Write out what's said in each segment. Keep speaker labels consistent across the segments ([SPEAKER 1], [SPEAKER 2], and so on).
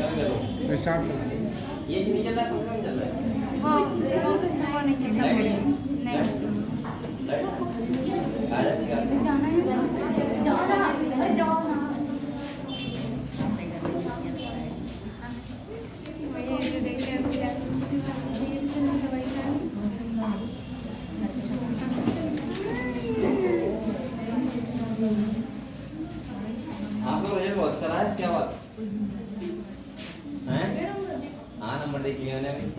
[SPEAKER 1] Start.
[SPEAKER 2] ये नहीं चल रहा है, पंखा नहीं चल रहा है।
[SPEAKER 3] वो नहीं चल रहा है। नहीं
[SPEAKER 2] आ जाती है।
[SPEAKER 3] जाना है, जाओ ना, अरे जाओ ना। ये जो देखते हैं
[SPEAKER 2] आप लोग ये बहुत चला है, क्या बात है? हाँ, नंबर देख लिया मैंने अभी।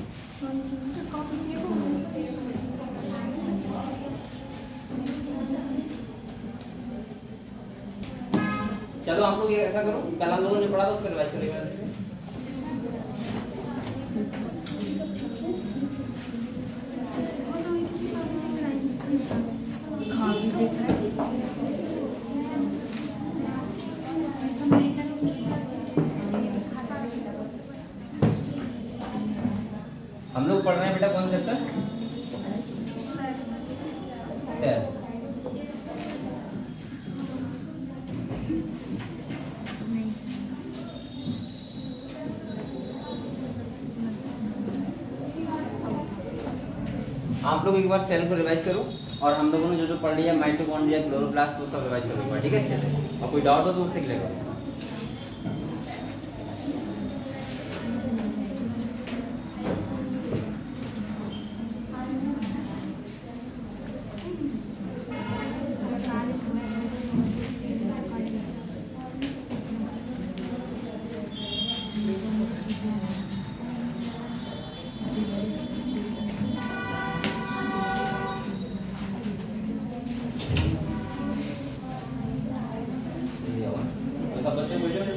[SPEAKER 2] चलो आप लोग ये ऐसा करो, कल हम लोगों ने पढ़ा था उसका रिवाइज करेंगे। हम लोग पढ़ रहे हैं बेटा कौन चैप्टर? सेल। आप लोग एक बार सेल को रिवाइज करो और हम लोगों ने जो जो पढ़ लिया माइटोकॉन्ड्रिया, क्लोरोप्लास्ट, वो सब रिवाइज करो एक बार, ठीक है? अच्छे से। और कोई डाउट हो तो उससे क्लियर करो। सब बच्चे बोल रहे हैं।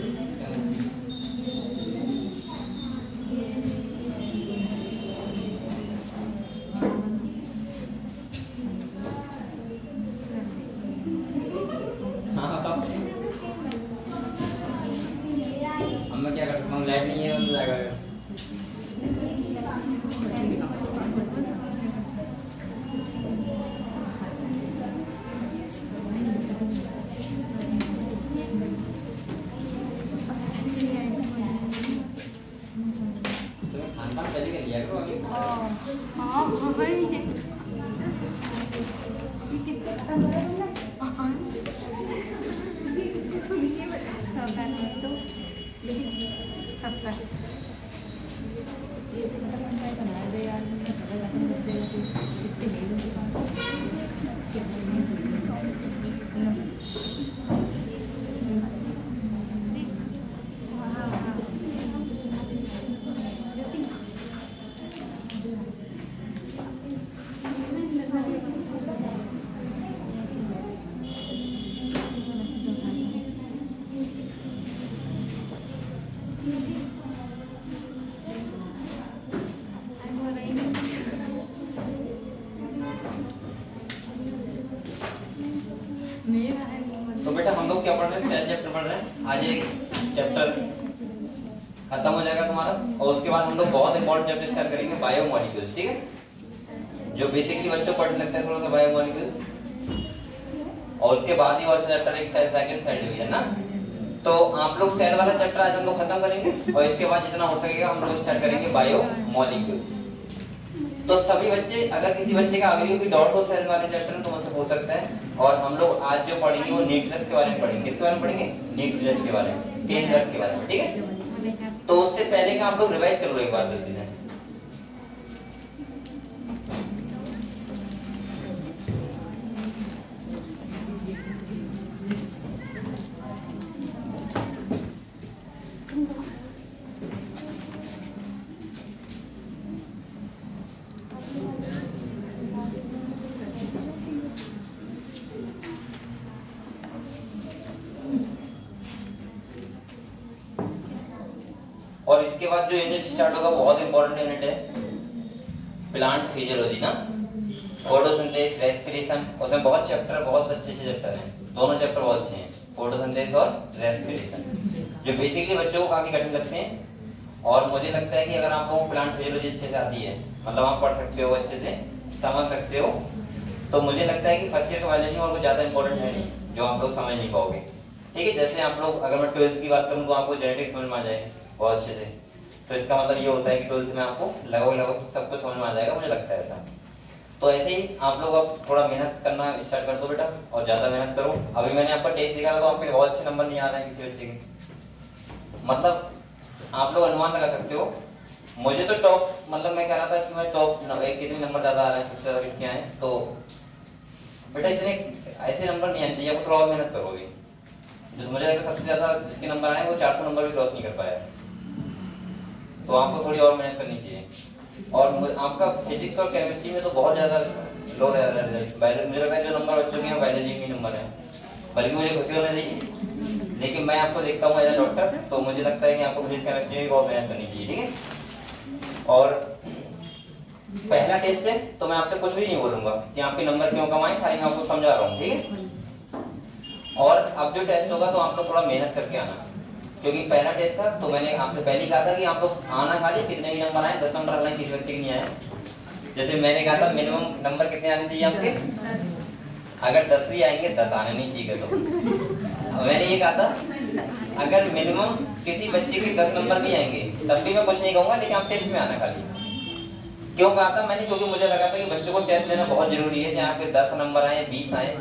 [SPEAKER 2] हम क्या कर सकते हैं? लाइट नहीं है, बंद हो जाएगा। पहले कर लिया करो आगे।
[SPEAKER 3] हाँ खबर ही है। ये कितना सबका
[SPEAKER 2] तो बेटा हम लोग क्या पढ़ रहे हैं? सेल चैप्टर पढ़ रहे हैं। आज एक चैप्टर खत्म हो जाएगा तुम्हारा और उसके बाद हम लोग बहुत इंपॉर्टेंट चैप्टर स्टार्ट करेंगे, बायोमोलिक्यूल्स, ठीक है? जो बेसिकली बच्चों को पढ़ने लगता है थोड़ा सा बायोमोलिक्यूल्स, और उसके बाद ही और चैप्टर एक सेल साइकिल, सेल डिवीजन ना। तो आप लोग सेल वाला चैप्टर आज हम लोग खत्म करेंगे और इसके बाद जितना हो सकेगा हम लोग स्टार्ट करेंगे बायोमोलिक्यूल्स। तो सभी बच्चे, अगर किसी बच्चे का अगली कोई डाउट हो सेल वाले चैप्टर में तो मुझसे पूछ सकता है। और हम लोग आज जो पढ़ेंगे वो न्यूक्लियस के बारे में पढ़ेंगे। किसके बारे में पढ़ेंगे? न्यूक्लियस के बारे में, केंद्रक के बारे में, ठीक है? तो उससे पहले का आप लोग रिवाइज कर लो एक बार जल्दी से। और इसके बाद जो यूनिट स्टार्ट होगा वो बहुत इंपॉर्टेंट यूनिट है, प्लांट फिजियोलॉजी ना, फोटोसिंथेसिस, रेस्पिरेशन। उसमें बहुत चैप्टर, बहुत अच्छे चैप्टर हैं, दोनों चैप्टर बहुत अच्छे हैं, फोटोसिंथेसिस और रेस्पिरेशन, जो बेसिकली बच्चों को काफी कठिन लगते हैं। और मुझे लगता है कि अगर आप लोगों को प्लांट फिजियोलॉजी अच्छे से आती है, मतलब आप पढ़ सकते हो, अच्छे से समझ सकते हो, तो मुझे लगता है कि फर्स्ट ईयर का बायोलॉजी और कुछ ज्यादा इंपॉर्टेंट है नहीं जो आप लोग समझ नहीं पाओगे, ठीक है? जैसे आप लोग, अगर मैं 12th की बात करूँ तो आपको जेनेटिक्स समझ में आ जाए, बहुत अच्छे से। तो इसका मतलब ये होता है कि 12th में आपको लगभग सब कुछ समझ में आ जाएगा, मुझे लगता है ऐसा। तो ऐसे ही आप लोग अब थोड़ा मेहनत करना स्टार्ट कर दो बेटा, और ज्यादा मेहनत करो। अभी मैंने आपका टेस्ट दिखा था तो आपके बहुत अच्छे नंबर नहीं आ रहे हैं किसी बच्चे के, मतलब आप लोग अनुमान लगा सकते हो। मुझे तो टॉप, मतलब मैं कह रहा था कि मैं टॉप कितने नंबर ज्यादा आ रहे हैं, सबसे ज्यादा कितने आए, तो बेटा इतने ऐसे नंबर नहीं आने चाहिए, आपको थोड़ा और मेहनत करोगे। जो मुझे लगता है सबसे ज्यादा जिसके नंबर आए वो 400 नंबर भी क्रॉस नहीं कर पाया, तो आपको थोड़ी और मेहनत करनी चाहिए। और आपका फिजिक्स और केमिस्ट्री में तो बहुत ज्यादा लो रहा है रिजल्ट। मुझे लगता है जो नंबर बच्चों के यहाँ बायोलॉजी में नंबर है, बल्कि मुझे खुशी होना चाहिए, लेकिन मैं आपको देखता हूँ एज अ डॉक्टर, तो मुझे लगता है कि आपको फिजिक्स केमिस्ट्री में बहुत मेहनत करनी चाहिए, ठीक है। और पहला टेस्ट है तो मैं आपसे कुछ भी नहीं बोलूंगा कि आपके नंबर क्यों कम आए, खाली मैं आपको समझा रहा हूँ, ठीक है। और अब जो टेस्ट होगा तो आप लोग थोड़ा मेहनत करके आना, क्योंकि पहला टेस्ट था तो मैंने आपसे पहले ही कहा था कि आप लोग आना, खाली कितने भी नंबर आए, 10 नंबर आए, किसी बच्चे के नहीं आए। जैसे मैंने कहा था मिनिमम नंबर कितने आने चाहिए आपके, अगर 10 भी आएंगे 10 आने नहीं चाहिए। तो मैंने ये कहा था अगर मिनिमम किसी बच्चे के 10 नंबर भी आएंगे तब भी मैं कुछ नहीं कहूंगा, लेकिन आप टेस्ट में आना खाली। क्यों कहा था मैंने, क्योंकि मुझे लगा था कि बच्चों को टेस्ट देना बहुत जरूरी है, चाहे आपके 10 नंबर आए 20 आए।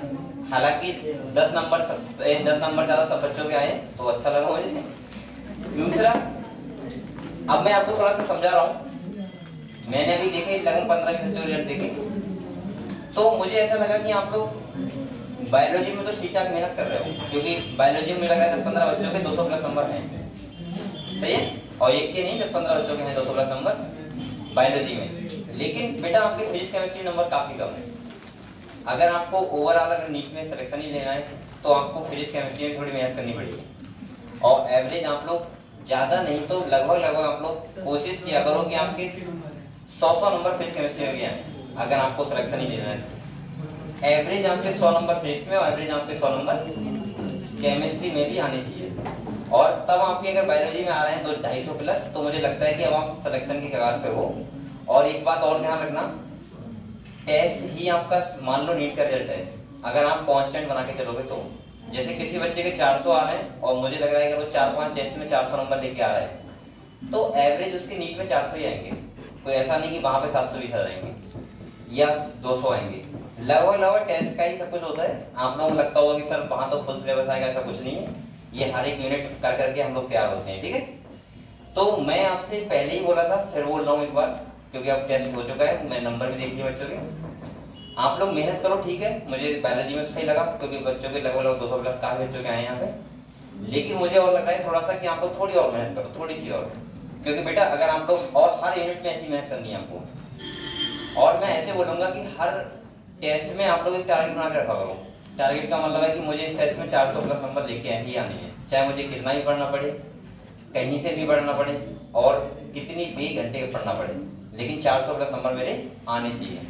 [SPEAKER 2] हालांकि 10 नंबर ज्यादा सब बच्चों के आए तो अच्छा लगा मुझे। दूसरा, अब मैं आपको थोड़ा सा समझा रहा हूँ, मैंने अभी देखे लगभग 15 बच्चों के रिजल्ट देखे, तो मुझे ऐसा लगा कि आप लोग बायोलॉजी में तो ठीक ठाक मेहनत कर रहे हो, क्योंकि बायोलॉजी में लगा 10-15 बच्चों के 200 प्लस नंबर हैं, सही है। और एक के नहीं 10-15 बच्चों के हैं 200 प्लस नंबर बायोलॉजी में। लेकिन बेटा आपके फिजिक्स केमिस्ट्री नंबर काफी कम है। अगर आपको ओवरऑल अगर नीट में सिलेक्शन ही लेना है तो आपको फिजिक्स केमिस्ट्री में थोड़ी मेहनत करनी पड़ेगी। और एवरेज आप लोग ज्यादा नहीं तो लगभग आप लोग कोशिश किया करो कि आपके 100 नंबर फिजिक्स केमिस्ट्री में भी आए, अगर आपको सिलेक्शन ही लेना है। एवरेज आपके 100 नंबर फिजिक्स में और एवरेज आपके 100 नंबर केमिस्ट्री में भी आने चाहिए। और तब आपके अगर बायोलॉजी में आ रहे हैं तो 250 प्लस, तो मुझे लगता है कि अब आप सिलेक्शन की कगार पे हो। और एक बात और ध्यान रखना, टेस्ट ही आपका मान लो नीट का रिजल्ट है, अगर आप कांस्टेंट बना के चलोगे तो जैसे किसी बच्चे के 400 आ रहे हैं और मुझे लग रहा है कि वो 4-5 टेस्ट में 400 नंबर लेके आ रहा है, तो एवरेज उसके नीट में 400 ही आएंगे। कोई ऐसा नहीं कि वहां पे 720 आ जाएंगे या 200 आएंगे। लगभग टेस्ट का ही सब कुछ होता है। आप लोगों को लगता होगा कि सर वहां तो फुल सिलेबस आएगा, ऐसा कुछ नहीं है। ये हर एक यूनिट कर करके हम लोग तैयार होते हैं, ठीक है। तो मैं आपसे पहले ही बोला था, फिर बोल रहा हूँ एक बार, क्योंकि अब टेस्ट हो चुका है, मैं नंबर भी देख लिया बच्चों के। आप लोग मेहनत करो, ठीक है। मुझे बायोलॉजी में सही लगा क्योंकि बच्चों के लगभग 200 प्लस काफी बच्चों के आए यहाँ पे, लेकिन मुझे और लग रहा है थोड़ा सा कि आप लोग थोड़ी और मेहनत करो, थोड़ी सी और, क्योंकि बेटा अगर आप लोग, और हर यूनिट में ऐसी मेहनत करनी है आपको। और मैं ऐसे बोलूंगा कि हर टेस्ट में आप लोग एक टारगेट बना के रखा करो। टारगेट का मतलब है कि मुझे इस टेस्ट में 400 प्लस नंबर लेके ही आनी है, चाहे मुझे कितना भी पढ़ना पड़े, कहीं से भी पढ़ना पड़े और कितनी भी घंटे पढ़ना पड़े, लेकिन 400 प्लस नंबर मेरे आने चाहिए।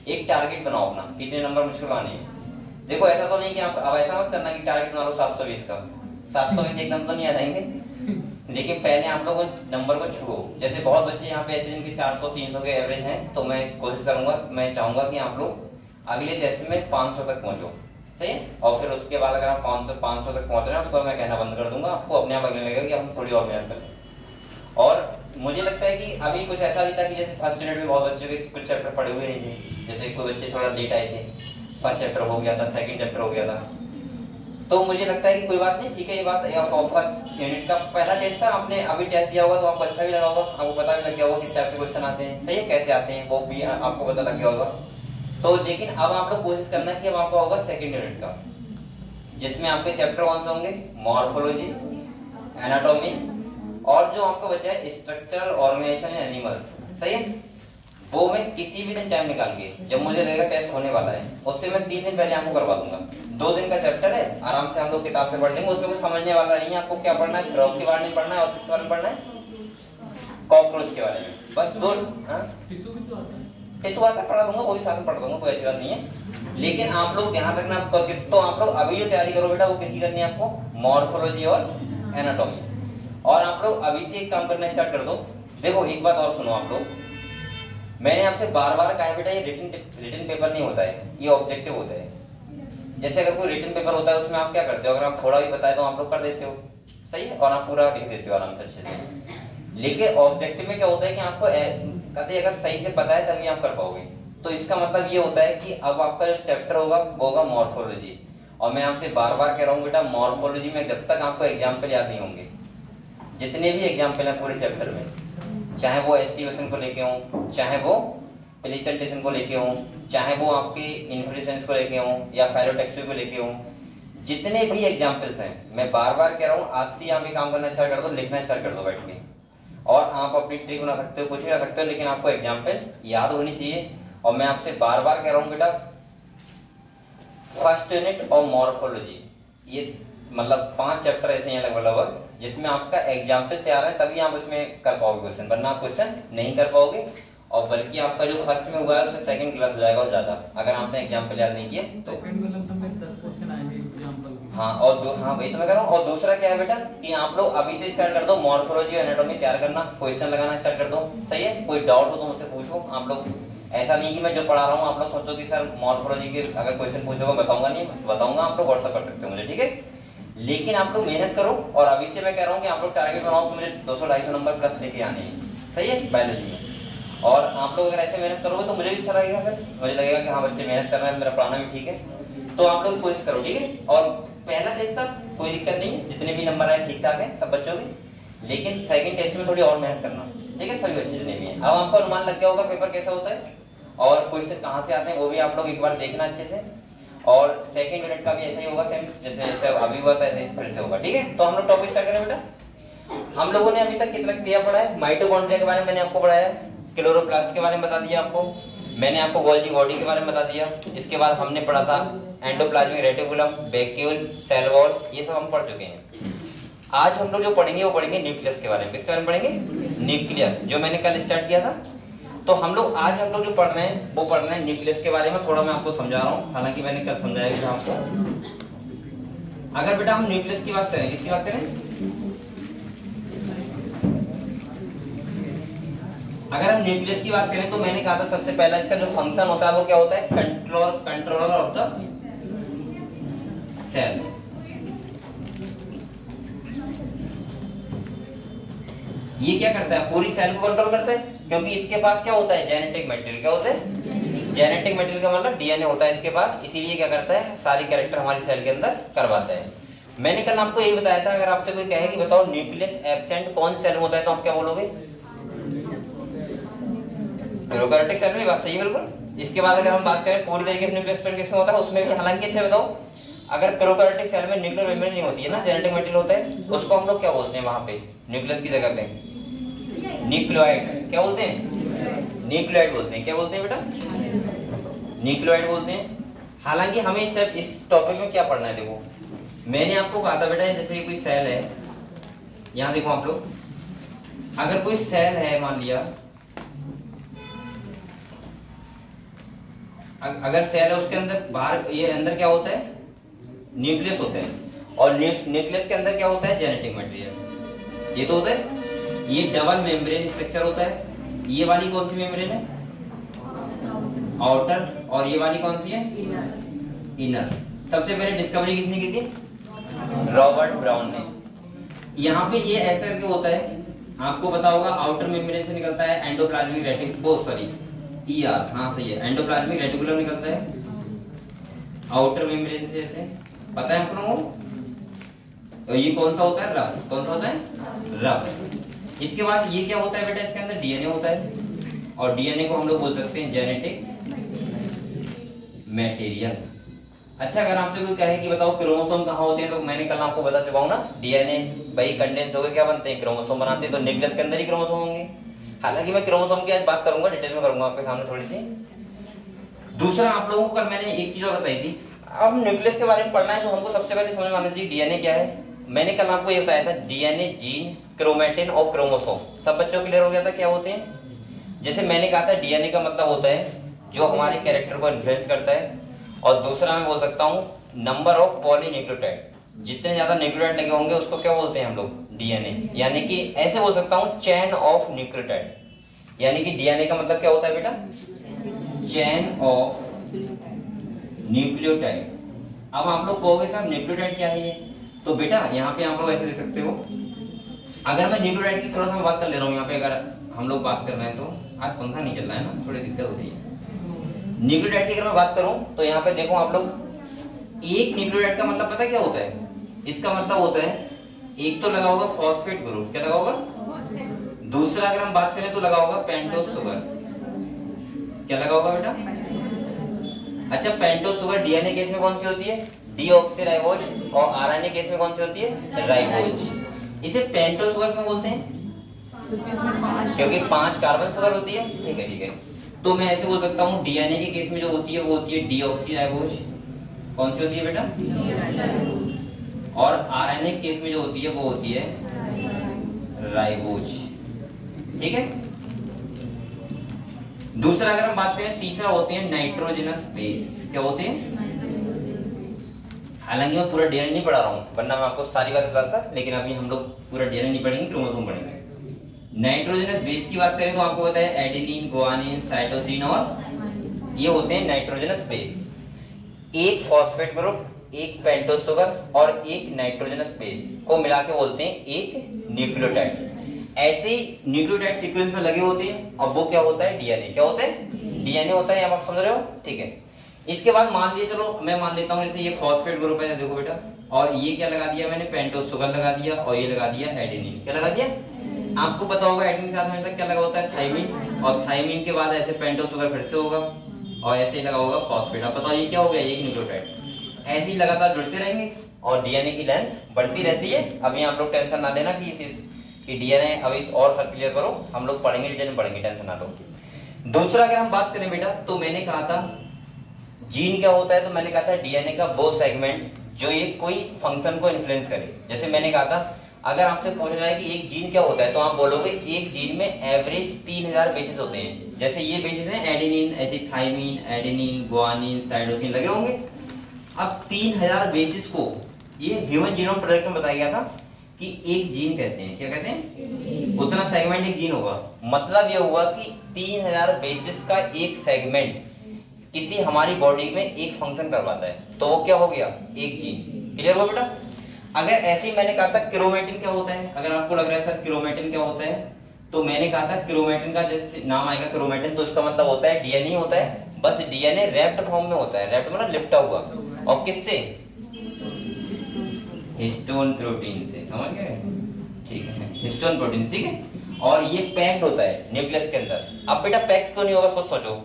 [SPEAKER 2] एक टारगेट बनाओ अपना, कितने नंबर मुझको लाने हैं। देखो ऐसा तो नहीं कि आप अब ऐसा मत करना कि टारगेट बना लो 720 का, 720 एकदम तो नहीं आ जाएंगे, लेकिन पहले आप लोग नंबर को छुओ। जैसे बहुत बच्चे यहाँ पे ऐसे जिनके 400-300 के एवरेज हैं, तो मैं कोशिश करूंगा, मैं चाहूंगा कि आप लोग अगले टेस्ट में 500 तक पहुंचो, सही है। और फिर उसके बाद अगर आप 500 तक पहुंच रहे हैं, उसको मैं कहना बंद कर दूंगा, आपको अपने आप लगने लगेगा कि हम थोड़ी और मेहनत करें। और मुझे लगता है कि अभी कुछ ऐसा भी था कि जैसे फर्स्ट यूनिट में बहुत बच्चों के कुछ चैप्टर पढ़े हुए नहीं थे, जैसे कोई बच्चे थोड़ा लेट आए थे, फर्स्ट चैप्टर हो गया था, सेकंड चैप्टर हो गया था, तो मुझे लगता है कि कोई बात नहीं, ठीक है। ये बात फर्स्ट यूनिट का पहला टेस्ट था, आपने अभी टेस्ट दिया होगा तो आपको अच्छा भी लगा होगा, आपको पता भी लग गया होगा किस टाइप से क्वेश्चन आते हैं, सही है, कैसे आते हैं वो भी आपको पता लग गया होगा। तो लेकिन अब आप लोग कोशिश करना कि अब आपका होगा सेकंड यूनिट का, जिसमें आपके चैप्टर कौन से होंगे, मॉर्फोलॉजी, एनाटॉमी, और जो आपका बचा है स्ट्रक्चरल ऑर्गेनाइजेशन इन एनिमल्स, सही है। वो मैं किसी भी दिन टाइम निकाल के, जब मुझे लगेगा टेस्ट होने वाला है, उससे मैं 3 दिन पहले आपको करवा दूंगा। 2 दिन का चैप्टर है, आराम से हम लोग किताब से पढ़ लेंगे, उसमें कुछ समझने वाला नहीं है। आपको क्या पढ़ना है, फ्रॉग के बारे में पढ़ना है और किसके बारे में पढ़ना है, कॉकरोच के बारे में, बस 2। टिश्यू आता पढ़ा दूंगा, वो भी साथ में पढ़ा दूंगा, कोई ऐसी बात नहीं है। लेकिन आप लोग ध्यान रखना, तो आप लोग अभी जो तैयारी करो बेटा, वो किसी करनी है आपको, मॉर्फोलॉजी और एनाटॉमी। और आप लोग अभी से एक काम करना स्टार्ट कर दो। देखो एक बात और सुनो आप लोग, मैंने आपसे बार-बार कहा बेटा ये रिटन पेपर नहीं होता है, ये ऑब्जेक्टिव होता है। जैसे अगर कोई रिटन पेपर होता है उसमें आप क्या करते हो, अगर आप थोड़ा भी बताए तो आप लोग कर देते हो, सही है, और आप पूरा लिख देते हो आराम से अच्छे से। लेकिन ऑब्जेक्टिव में क्या होता है कि आपको कहते हैं अगर सही से पता है तभी आप कर पाओगे। तो इसका मतलब ये होता है कि अब आपका जो चैप्टर होगा वो होगा मॉर्फोलॉजी, और मैं आपसे बार बार कह रहा हूँ बेटा मॉर्फोलॉजी में जब तक आपको एग्जाम्पल याद नहीं होंगे, जितने भी एग्जाम्पल हैं पूरे चैप्टर में, चाहे वो एस्टिमेशन को लेके हों, चाहे वो प्रेजेंटेशन को लेके हों, चाहे वो आपके इन्फ्लोरेसेंस को लेके हों या फेलोटेक्सो को लेके हों, जितने भी एग्जाम्पल्स हैं मैं बार बार कह रहा हूँ आज से यहाँ पे काम करना स्टार्ट कर दो, लिखना स्टार्ट कर दो बैठ के, और आप अपनी ट्रिक बना सकते हो, कुछ भी कर सकते हो, लेकिन आपको एग्जाम्पल याद होनी चाहिए। और मैं आपसे बार बार कह रहा हूँ बेटा फर्स्ट यूनिट और मॉर्फोलॉजी, ये मतलब 5 चैप्टर ऐसे हैं लगभग जिसमें आपका एग्जाम्पल तैयार है, तभी आप उसमें कर पाओगे क्वेश्चन, वरना आप क्वेश्चन नहीं कर पाओगे। और बल्कि आपका जो फर्स्ट में हुआ है उससे सेकंड क्लास हो जाएगा और ज्यादा, अगर आपने एग्जाम्पल याद नहीं किया तो। हाँ हाँ वही तो मैं कह रहा हूँ। और दूसरा क्या है बेटा कि आप लोग अभी से स्टार्ट कर दो मॉर्फोलॉजी और एनाटॉमी तैयार करना, क्वेश्चन लगाना स्टार्ट कर दो, सही है। कोई डाउट हो तो मुझसे पूछो आप लोग, ऐसा नहीं कि मैं जो पढ़ा रहा हूँ आप लोग सोचो कि सर मॉर्फोलॉजी के अगर क्वेश्चन पूछोगे बताऊंगा नहीं, बताऊंगा, आप लोग व्हाट्सएप कर सकते हो मुझे, ठीक है। लेकिन आप लोग मेहनत करो, और अभी से मैं कह रहा हूँ कि आप लोग टारगेट बनाओ कि मुझे 200-250 नंबर प्लस लेके आने हैं, सही है, बायोलॉजी में। और आप लोग अगर ऐसे मेहनत करोगे तो मुझे भी अच्छा लगेगा, फिर मुझे लगेगा कि हाँ बच्चे मेहनत कर रहे हैं, मेरा पढ़ाना भी ठीक है। तो आप लोग कोशिश करो, ठीक है। और पहला टेस्ट था कोई दिक्कत नहीं है, जितने भी नंबर आए ठीक ठाक है सब बच्चों के, लेकिन सेकंड टेस्ट में थोड़ी और मेहनत करना, ठीक है, सभी बच्चे जितने भी हैं। अब आपको अनुमान लग गया होगा पेपर कैसा होता है और क्वेश्चन कहाँ से आते हैं, वो भी आप लोग एक बार देखना अच्छे से। और सेकंड यूनिट का भी ऐसा ही होगा, सेम जैसे अभी हुआ था ऐसे फिर से होगा, ठीक है। तो हम लोग टॉपिक स्टार्ट करें बेटा। हम लोगों ने अभी तक कितना दिया पढ़ा है, माइटोकॉन्ड्रिया के बारे में मैंने आपको पढ़ाया, क्लोरोप्लास्ट के बारे में बता दिया आपको, मैंने आपको गोल्गी बॉडी के बारे में बता दिया। इसके बाद हमने पढ़ा था endoplasmic reticulum, vacuole, cell wall, ये सब हम पढ़ चुके हैं। आज हम लोग जो पढ़ेंगे वो पढ़ेंगे न्यूक्लियस के बारे में। किसके बारे में पढ़ेंगे? न्यूक्लियस, जो मैंने कल स्टार्ट किया था। तो हम लोग आज हम लोग जो पढ़ रहे हैं वो पढ़ रहे हैं न्यूक्लियस के बारे में। थोड़ा मैं आपको समझा रहा हूँ, हालांकि मैंने कल समझाया भी था आपको। अगर बेटा हम न्यूक्लियस की बात करें, किसकी बात करें? अगर हम न्यूक्लियस की बात करें तो मैंने कहा था सबसे पहला इसका जो फंक्शन होता है वो क्या होता है? Controller of the cell. ये क्या करता है? पूरी सेल को कंट्रोल करता है, क्योंकि इसके पास क्या होता है? Genetic material. क्या होता है? जेनेटिक मटेरियल का मतलब डीएनए होता है इसके पास, इसीलिए क्या करता है? सारी कैरेक्टर हमारी सेल के अंदर करवाता है। मैंने कल आपको यही बताया था, अगर आपसे कोई कहे कि बताओ न्यूक्लियस एब्सेंट कौन सेल में होता है तो आप क्या बोलोगे? प्रोकैरियोटिक सेल में। बात सही है बिल्कुल। इसके बाद अगर हम बात करें पूरी तरीके से न्यूक्लियस किसमें होता है, उसमें भी हालांकि अच्छे बताओ, अगर प्रोकैरियोटिक सेल में न्यूक्लियर मेम्ब्रेन नहीं होती है ना, जेनेटिक मटेरियल होता है, उसको हम लोग क्या बोलते हैं? वहां पे न्यूक्लियस की जगह पे न्यूक्लियोइड। क्या बोलते हैं? न्यूक्लियोइड बोलते हैं। क्या बोलते हैं बेटा? न्यूक्लियोइड बोलते हैं। हालांकि हमें इस टॉपिक में क्या पढ़ना है, देखो मैंने आपको कहा था बेटा, जैसे कोई सेल है, यहाँ देखो आप लोग, अगर कोई सेल है मान लिया, अगर सेल है उसके अंदर बाहर ये अंदर क्या होता है? न्यूक्लियस होता है। और न्यूक्लियस के अंदर क्या होता है? Genetic material. ये तो होता है, ये डबल मेम्ब्रेन स्ट्रक्चर होता है। ये वाली कौन सी मेम्ब्रेन है? आउटर। और ये वाली कौन सी है? इनर। सबसे पहले डिस्कवरी किसने की थी? रॉबर्ट ब्राउन ने। यहाँ पे ये ऐसा करके होता है, आपको पता होगा, आउटर मेम्ब्रेन से निकलता है एंडोप्लाज्मिक ER, हाँ सही है, एंडोप्लाज्मिक रेटिकुलम निकलता है आउटर मेम्ब्रेन से, ऐसे पता है आपको। तो ये कौन सा होता है? रफ। कौन सा होता है? रफ। इसके बाद ये क्या होता है बेटा? इसके अंदर डीएनए होता है, और डीएनए को हम लोग बोल सकते हैं जेनेटिक मटेरियल। अच्छा, अगर आपसे कोई कहे कि बताओ क्रोमोसोम कहाँ होते हैं, तो मैंने कल आपको बता चुका हूँ ना, डीएनए भाई कंडेंस होकर क्या बनते हैं? क्रोमोसोम बनाते हैं। तो न्यूक्लियस के अंदर ही क्रोमोसोम होंगे। हालांकि मैं क्रोमोसोम की आज बात करूंगा, डिटेल में करूंगा आपके सामने थोड़ी सी। दूसरा, आप लोगों को कल मैंने एक चीज और बताई थी, अब न्यूक्लियस के बारे में पढ़ना है, जो हमको सबसे पहले समझ में आना चाहिए डीएनए क्या है। मैंने कल आपको ये बताया था, डीएनए, जीन, क्रोमेटिन और क्रोमोसोम, सब बच्चों क्लियर हो गया था क्या होते हैं। जैसे मैंने कहा था डीएनए का मतलब होता है जो हमारे कैरेक्टर को इन्फ्लुएंस करता है, और दूसरा मैं बोल सकता हूँ नंबर ऑफ पॉलीन्यूक्लियोटाइड, जितने ज्यादा न्यूक्लियोटाइड लगे होंगे उसको क्या बोलते हैं हम लोग? डीएनए। यानी कि ऐसे बोल सकता हूँ चेन ऑफ न्यूक्लियोटाइड। यानी कि डीएनए का मतलब क्या होता है बेटा? Chain of nucleotide. अब आप लोग कहोगे सर न्यूक्लियोटाइड क्या है ये? तो बेटा यहाँ पे आप लोग ऐसे देख सकते हो, अगर मैं न्यूक्लियोटाइड की थोड़ा सा बात कर ले रहा हूँ यहाँ पे, अगर हम लोग बात कर रहे हैं तो आज पंखा नहीं चल रहा है ना, थोड़ी दिक्कत होती है। न्यूक्लियोटाइड की अगर मैं बात करूं तो यहाँ पे देखो आप लोग, एक न्यूक्लियोटाइड का मतलब पता है क्या होता है? इसका मतलब होता है एक तो लगा होगा फॉस्फेट ग्रुप, क्या लगा होगा? दूसरा अगर हम बात करें तो लगा होगा पेंटोस शुगर, क्या लगा होगा बेटा? अच्छा, पेंटोस शुगर डीएनए केस में कौन सी होती है? डीऑक्सीराइबोज, और आरएनए केस में कौन सी होती है? राइबोज। इसे पेंटोस शुगर क्यों बोलते हैं? क्योंकि 5 कार्बन शुगर होती है। ठीक है, ठीक है। तो मैं ऐसे बोल सकता हूँ डीएनए के केस में जो होती है वो होती है डीऑक्सीराइबोज, कौन सी होती है बेटा? और आरएनए केस में जो होती है वो होती है राइबोज। ठीक है। दूसरा अगर हम बात करें, तीसरा होते हैं नाइट्रोजनस बेस। क्या होते हैं? हालांकि मैं पूरा डीएनए नहीं पढ़ा रहा हूँ, वरना मैं आपको सारी बात बताता, लेकिन अभी हम लोग पूरा डीएनए नहीं पढ़ेंगे, क्रोमोसोम पढ़ेंगे। नाइट्रोजनस बेस की बात करें तो आपको पता है एडेनिन, गुआनिन, साइटोसिन, और ये होते हैं नाइट्रोजनस बेस। एक फॉस्फेट ग्रुप, एक पेंटोस शुगर और एक नाइट्रोजनस बेस को मिला के बोलते हैं एक न्यूक्लियोटाइड। ऐसे ही न्यूक्लियोटाइड सीक्वेंस में लगे होते हैं, और वो क्या होता है? डीएनए। क्या होता है? डीएनए होता है। आप समझ रहे हो? ठीक है। इसके बाद मान लीजिए, चलो मैं मान लेता हूँ जैसे ये फॉस्फेट ग्रुप है, देखो बेटा, और ये क्या लगा दिया मैंने? पेंटोस शुगर लगा दिया, और ये लगा दिया एडेनिन। क्या लगा दिया? आपको पता होगा एडेनिन के साथ हमेशा क्या लगा होता है? थाइमिन, और थाइमिन के बाद ऐसे पेंटोस शुगर फिर से होगा, और ऐसे ही लगा होगा फॉस्फेट। अब बताओ ये क्या हो गया? एक न्यूक्लियोटाइड। ऐसे ही लगातार जुड़ते रहेंगे और डीएनए की लेंथ बढ़ती रहती है। अभी आप लोग टेंशन ना लेना कि डीएनए अभी और सर क्लियर करो, हम लोग पढ़ेंगे, डिटेल में पढ़ेंगे, टेंशन ना लो। दूसरा अगर हम बात करें बेटा, तो मैंने कहा था जीन क्या होता है, तो मैंने कहा था डीएनए का वो सेगमेंट जो ये कोई फंक्शन को इन्फ्लुएंस करे। जैसे मैंने कहा था, अगर आपसे पूछ रहा है कि एक जीन क्या होता है, तो आप बोलोगे एक जीन में एवरेज 3000 बेसिस होते हैं। जैसे ये बेसिस हैं एडेनिन, ऐसे थाइमिन, एडेनिन, गुआनिन, साइटोसिन लगे होंगे। अब 3000 बेसिस को ये ह्यूमन जीनोम प्रोजेक्ट में बताया गया था कि एक जीन कहते हैं। क्या कहते हैं? उतना सेगमेंट एक जीन होगा। मतलब ये हुआ कि 3000 बेसिस का एक सेगमेंट किसी हमारी बॉडी में एक फंक्शन करवाता है, तो वो क्या हो गया? एक जीन। क्लियर हो बेटा? अगर ऐसे ही मैंने कहा था क्रोमेटिन क्या होता है, अगर आपको लग रहा है सर क्रोमेटिन क्या होता है, तो मैंने कहा था क्रोमेटिन का जैसे नाम आएगा क्रोमेटिन, तो इसका मतलब होता है डीएनए होता है, बस डीएनए रैप्ड फॉर्म में होता है। रैप्ड मतलब लिपटा हुआ, और किससे? हिस्टोन प्रोटीन से। समझ गए? ठीक है, हिस्टोन प्रोटीन। ठीक है। और ये पैक्ड होता है न्यूक्लियस के अंदर। अब बेटा पैक्ड क्यों नहीं होगा, सोचो।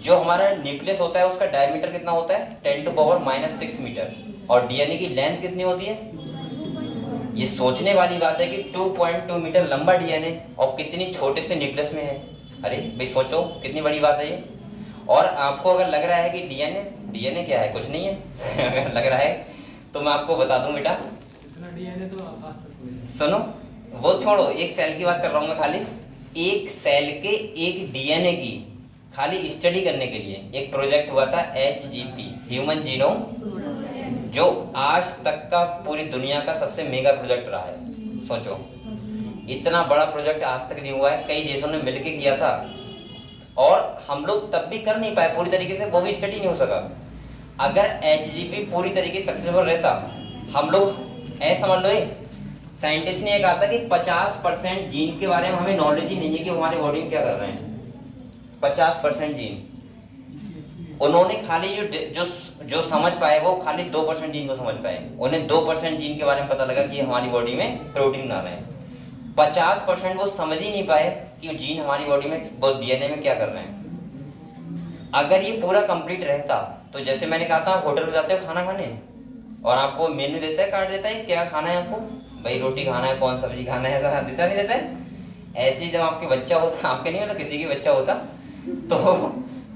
[SPEAKER 2] जो हमारा न्यूक्लियस होता है उसका डायमीटर कितना होता है? 10⁻⁻6 मीटर, और डीएनए की लेंथ कितनी होती है? ये सोचने वाली बात है कि 2.2 मीटर लंबा डीएनए, और कितनी छोटे से न्यूक्लियस में है। अरे भाई सोचो, कितनी बड़ी बात है ये। और आपको अगर लग रहा है कि डीएनए क्या है, कुछ नहीं है अगर लग रहा है तो मैं आपको बता दूं बेटा,
[SPEAKER 1] डीएनए तो आकाश तक कोई
[SPEAKER 2] सुनो, वो छोड़ो, एक सेल की बात कर रहा हूं मैं। खाली एक सेल के एक डीएनए की खाली स्टडी करने के लिए एक प्रोजेक्ट हुआ था, HGP, ह्यूमन जीनोम, जो आज तक का पूरी दुनिया का सबसे मेगा प्रोजेक्ट रहा है। सोचो, इतना बड़ा प्रोजेक्ट आज तक नहीं हुआ है। कई देशों ने मिलकर किया था, और हम लोग तब भी कर नहीं पाए पूरी तरीके से, वो भी स्टडी नहीं हो सका। अगर HGP पूरी तरीके से सक्सेसफुल रहता, हम लोग ऐसा समझ लो, साइंटिस्ट ने कहा था कि 50% जीन के बारे में हमें नॉलेज ही नहीं है कि हमारे बॉडी में क्या कर रहे हैं। 50% जीन उन्होंने खाली जो समझ पाए वो खाली 2% जीन को समझ पाए। उन्हें 2% जीन के बारे में पता लगा कि हमारी बॉडी में प्रोटीन बना रहे हैं। 50% वो समझ ही नहीं पाए कि जीन हमारी बॉडी में, वो डीएनए में क्या कर रहे हैं। अगर ये पूरा कंप्लीट रहता, तो जैसे मैंने कहा था, होटल पे जाते हो खाना खाने, और आपको मेन्यू देता है, कार्ड देता है, क्या खाना है आपको, भाई रोटी खाना है, कौन सब्जी खाना है, ऐसा देता नहीं देता है। ऐसे ही जब आपके बच्चा होता, आपके नहीं होता, किसी की बच्चा होता, तो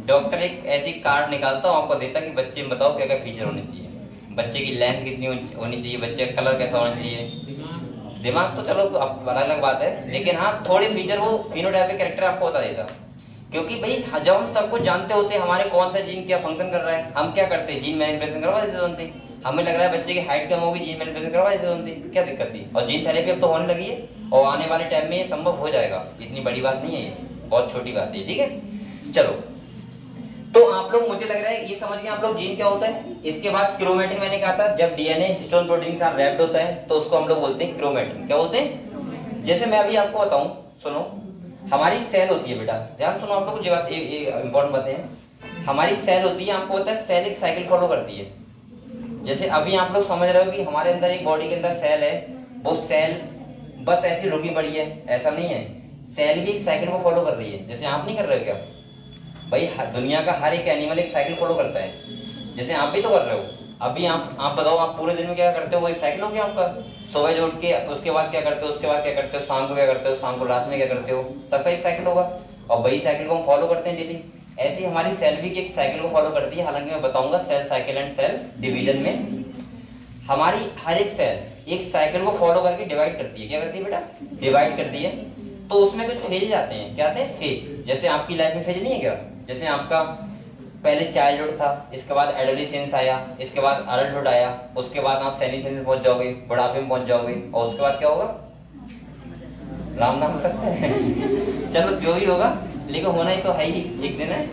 [SPEAKER 2] डॉक्टर एक ऐसी कार्ड निकालता हूँ, आपको देता कि बच्चे में बताओ क्या क्या फीचर होने चाहिए, बच्चे की लेंथ कितनी होनी चाहिए, बच्चे का कलर कैसा होना चाहिए। दिमाग तो चलो अलग अलग बात है, लेकिन हाँ थोड़े फीचर वो फिनोटाइपिक कैरेक्टर आपको बता देता। क्योंकि भाई जब हम सब कुछ जानते होते हैं हमारे कौन सा जीन क्या फंक्शन कर रहा है, हम क्या करते हैं, जीन मैनिपुलेशन करवा देते तुरंत। हमें लग रहा है बच्चे की हाइट कम होगी, जीन मैनिपुलेशन करवा देते तुरंत, क्या दिक्कत थी। और जीन थेरेपी अब तो होने लगी है, और आने वाले टाइम में ये संभव हो जाएगा, इतनी बड़ी बात नहीं है, ये बहुत छोटी बात है। ठीक है, चलो, तो आप लोग, मुझे लग रहा है ये समझ गए आप लोग जीन क्या होता है। इसके बाद क्रोमेटिन, मैंने कहा था जब डीएनए हिस्टोन प्रोटीन के साथ रैप्ड होता है तो उसको हम लोग बोलते हैं क्रोमेटिन। क्या बोलते हैं? जैसे मैं अभी आपको बताऊं, सुनो, हमारी सेल होती है बेटा, ध्यान सुनो आप लोग, जो बात इंपॉर्टेंट बातें हैं। हमारी सेल होती है, आपको पता है सेल एक साइकिल फॉलो करती है। जैसे अभी आप लोग समझ रहे हो कि हमारे अंदर एक बॉडी के अंदर सेल है, वो सेल बस ऐसी रुकी पड़ी है, ऐसा नहीं है, सेल भी एक साइकिल को फॉलो कर रही है। जैसे आप नहीं कर रहे हो क्या भाई, दुनिया का हर एक एनिमल एक साइकिल फॉलो करता है, जैसे आप भी तो कर रहे हो। अभी आप बताओ, आप पूरे दिन में क्या करते हो, वो एक साइकिल हो गया आपका। सुबह जो उठ के उसके बाद क्या करते हो, उसके बाद क्या करते हो, शाम को क्या करते हो, शाम को रात में क्या करते हो, सबका एक साइकिल होगा, और वही साइकिल को हम फॉलो करते हैं डेली। ऐसी हमारी सेल भी एक साइकिल को फॉलो करती है। हालांकि मैं बताऊंगा cell cycle and cell division में। हमारी हर एक सेल एक साइकिल को फॉलो करके डिवाइड करती है। क्या करती है बेटा, डिवाइड करती है। तो उसमें कुछ फेज आते हैं, क्या आते हैं, फेज। जैसे आपकी लाइफ में फेज नहीं है क्या, जैसे आपका पहले चाइल्डहुड था, इसके बाद एडोलेसेंस आया, इसके बाद अडल्टहुड आया, उसके बाद आप सेनिसेंस में पहुंच जाओगे, बुढ़ापे में पहुंच जाओगे, और उसके बाद क्या होगा, राम नाम हो सकता है चलो जो भी होगा, लेकिन होना ही तो है ही, एक दिन है।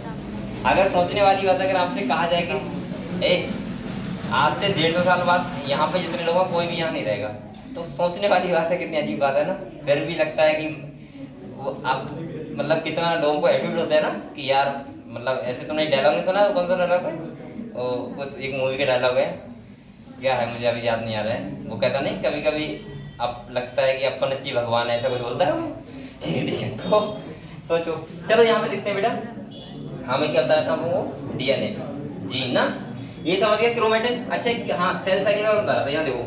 [SPEAKER 2] अगर सोचने वाली बात, अगर आपसे कहा जाए कि आज से 150 साल बाद यहाँ पे जितने लोग हैं कोई भी यहाँ नहीं रहेगा, तो सोचने वाली बात है, कितनी अजीब बात है ना। फिर भी लगता है कि वो आप मतलब कितना लोगों को एटीट्यूड होता है ना कि यार, मतलब ऐसे तुमने डायलॉग नहीं सुना, कौन सा डायलॉग है, उस एक मूवी का डायलॉग है, क्या है मुझे अभी याद नहीं आ रहा है, वो कहता नहीं, कभी कभी अब लगता है कि अपन अच्छी भगवान ऐसा कुछ बोलता है तो सोचो। चलो यहाँ पे देखते हैं बेटा, हमें क्या बताया था वो, डीएनए जी ना, ये समझ गया, क्रोमेटिन। अच्छा हाँ, सेल साइकिल का बता रहा था, यहाँ देखो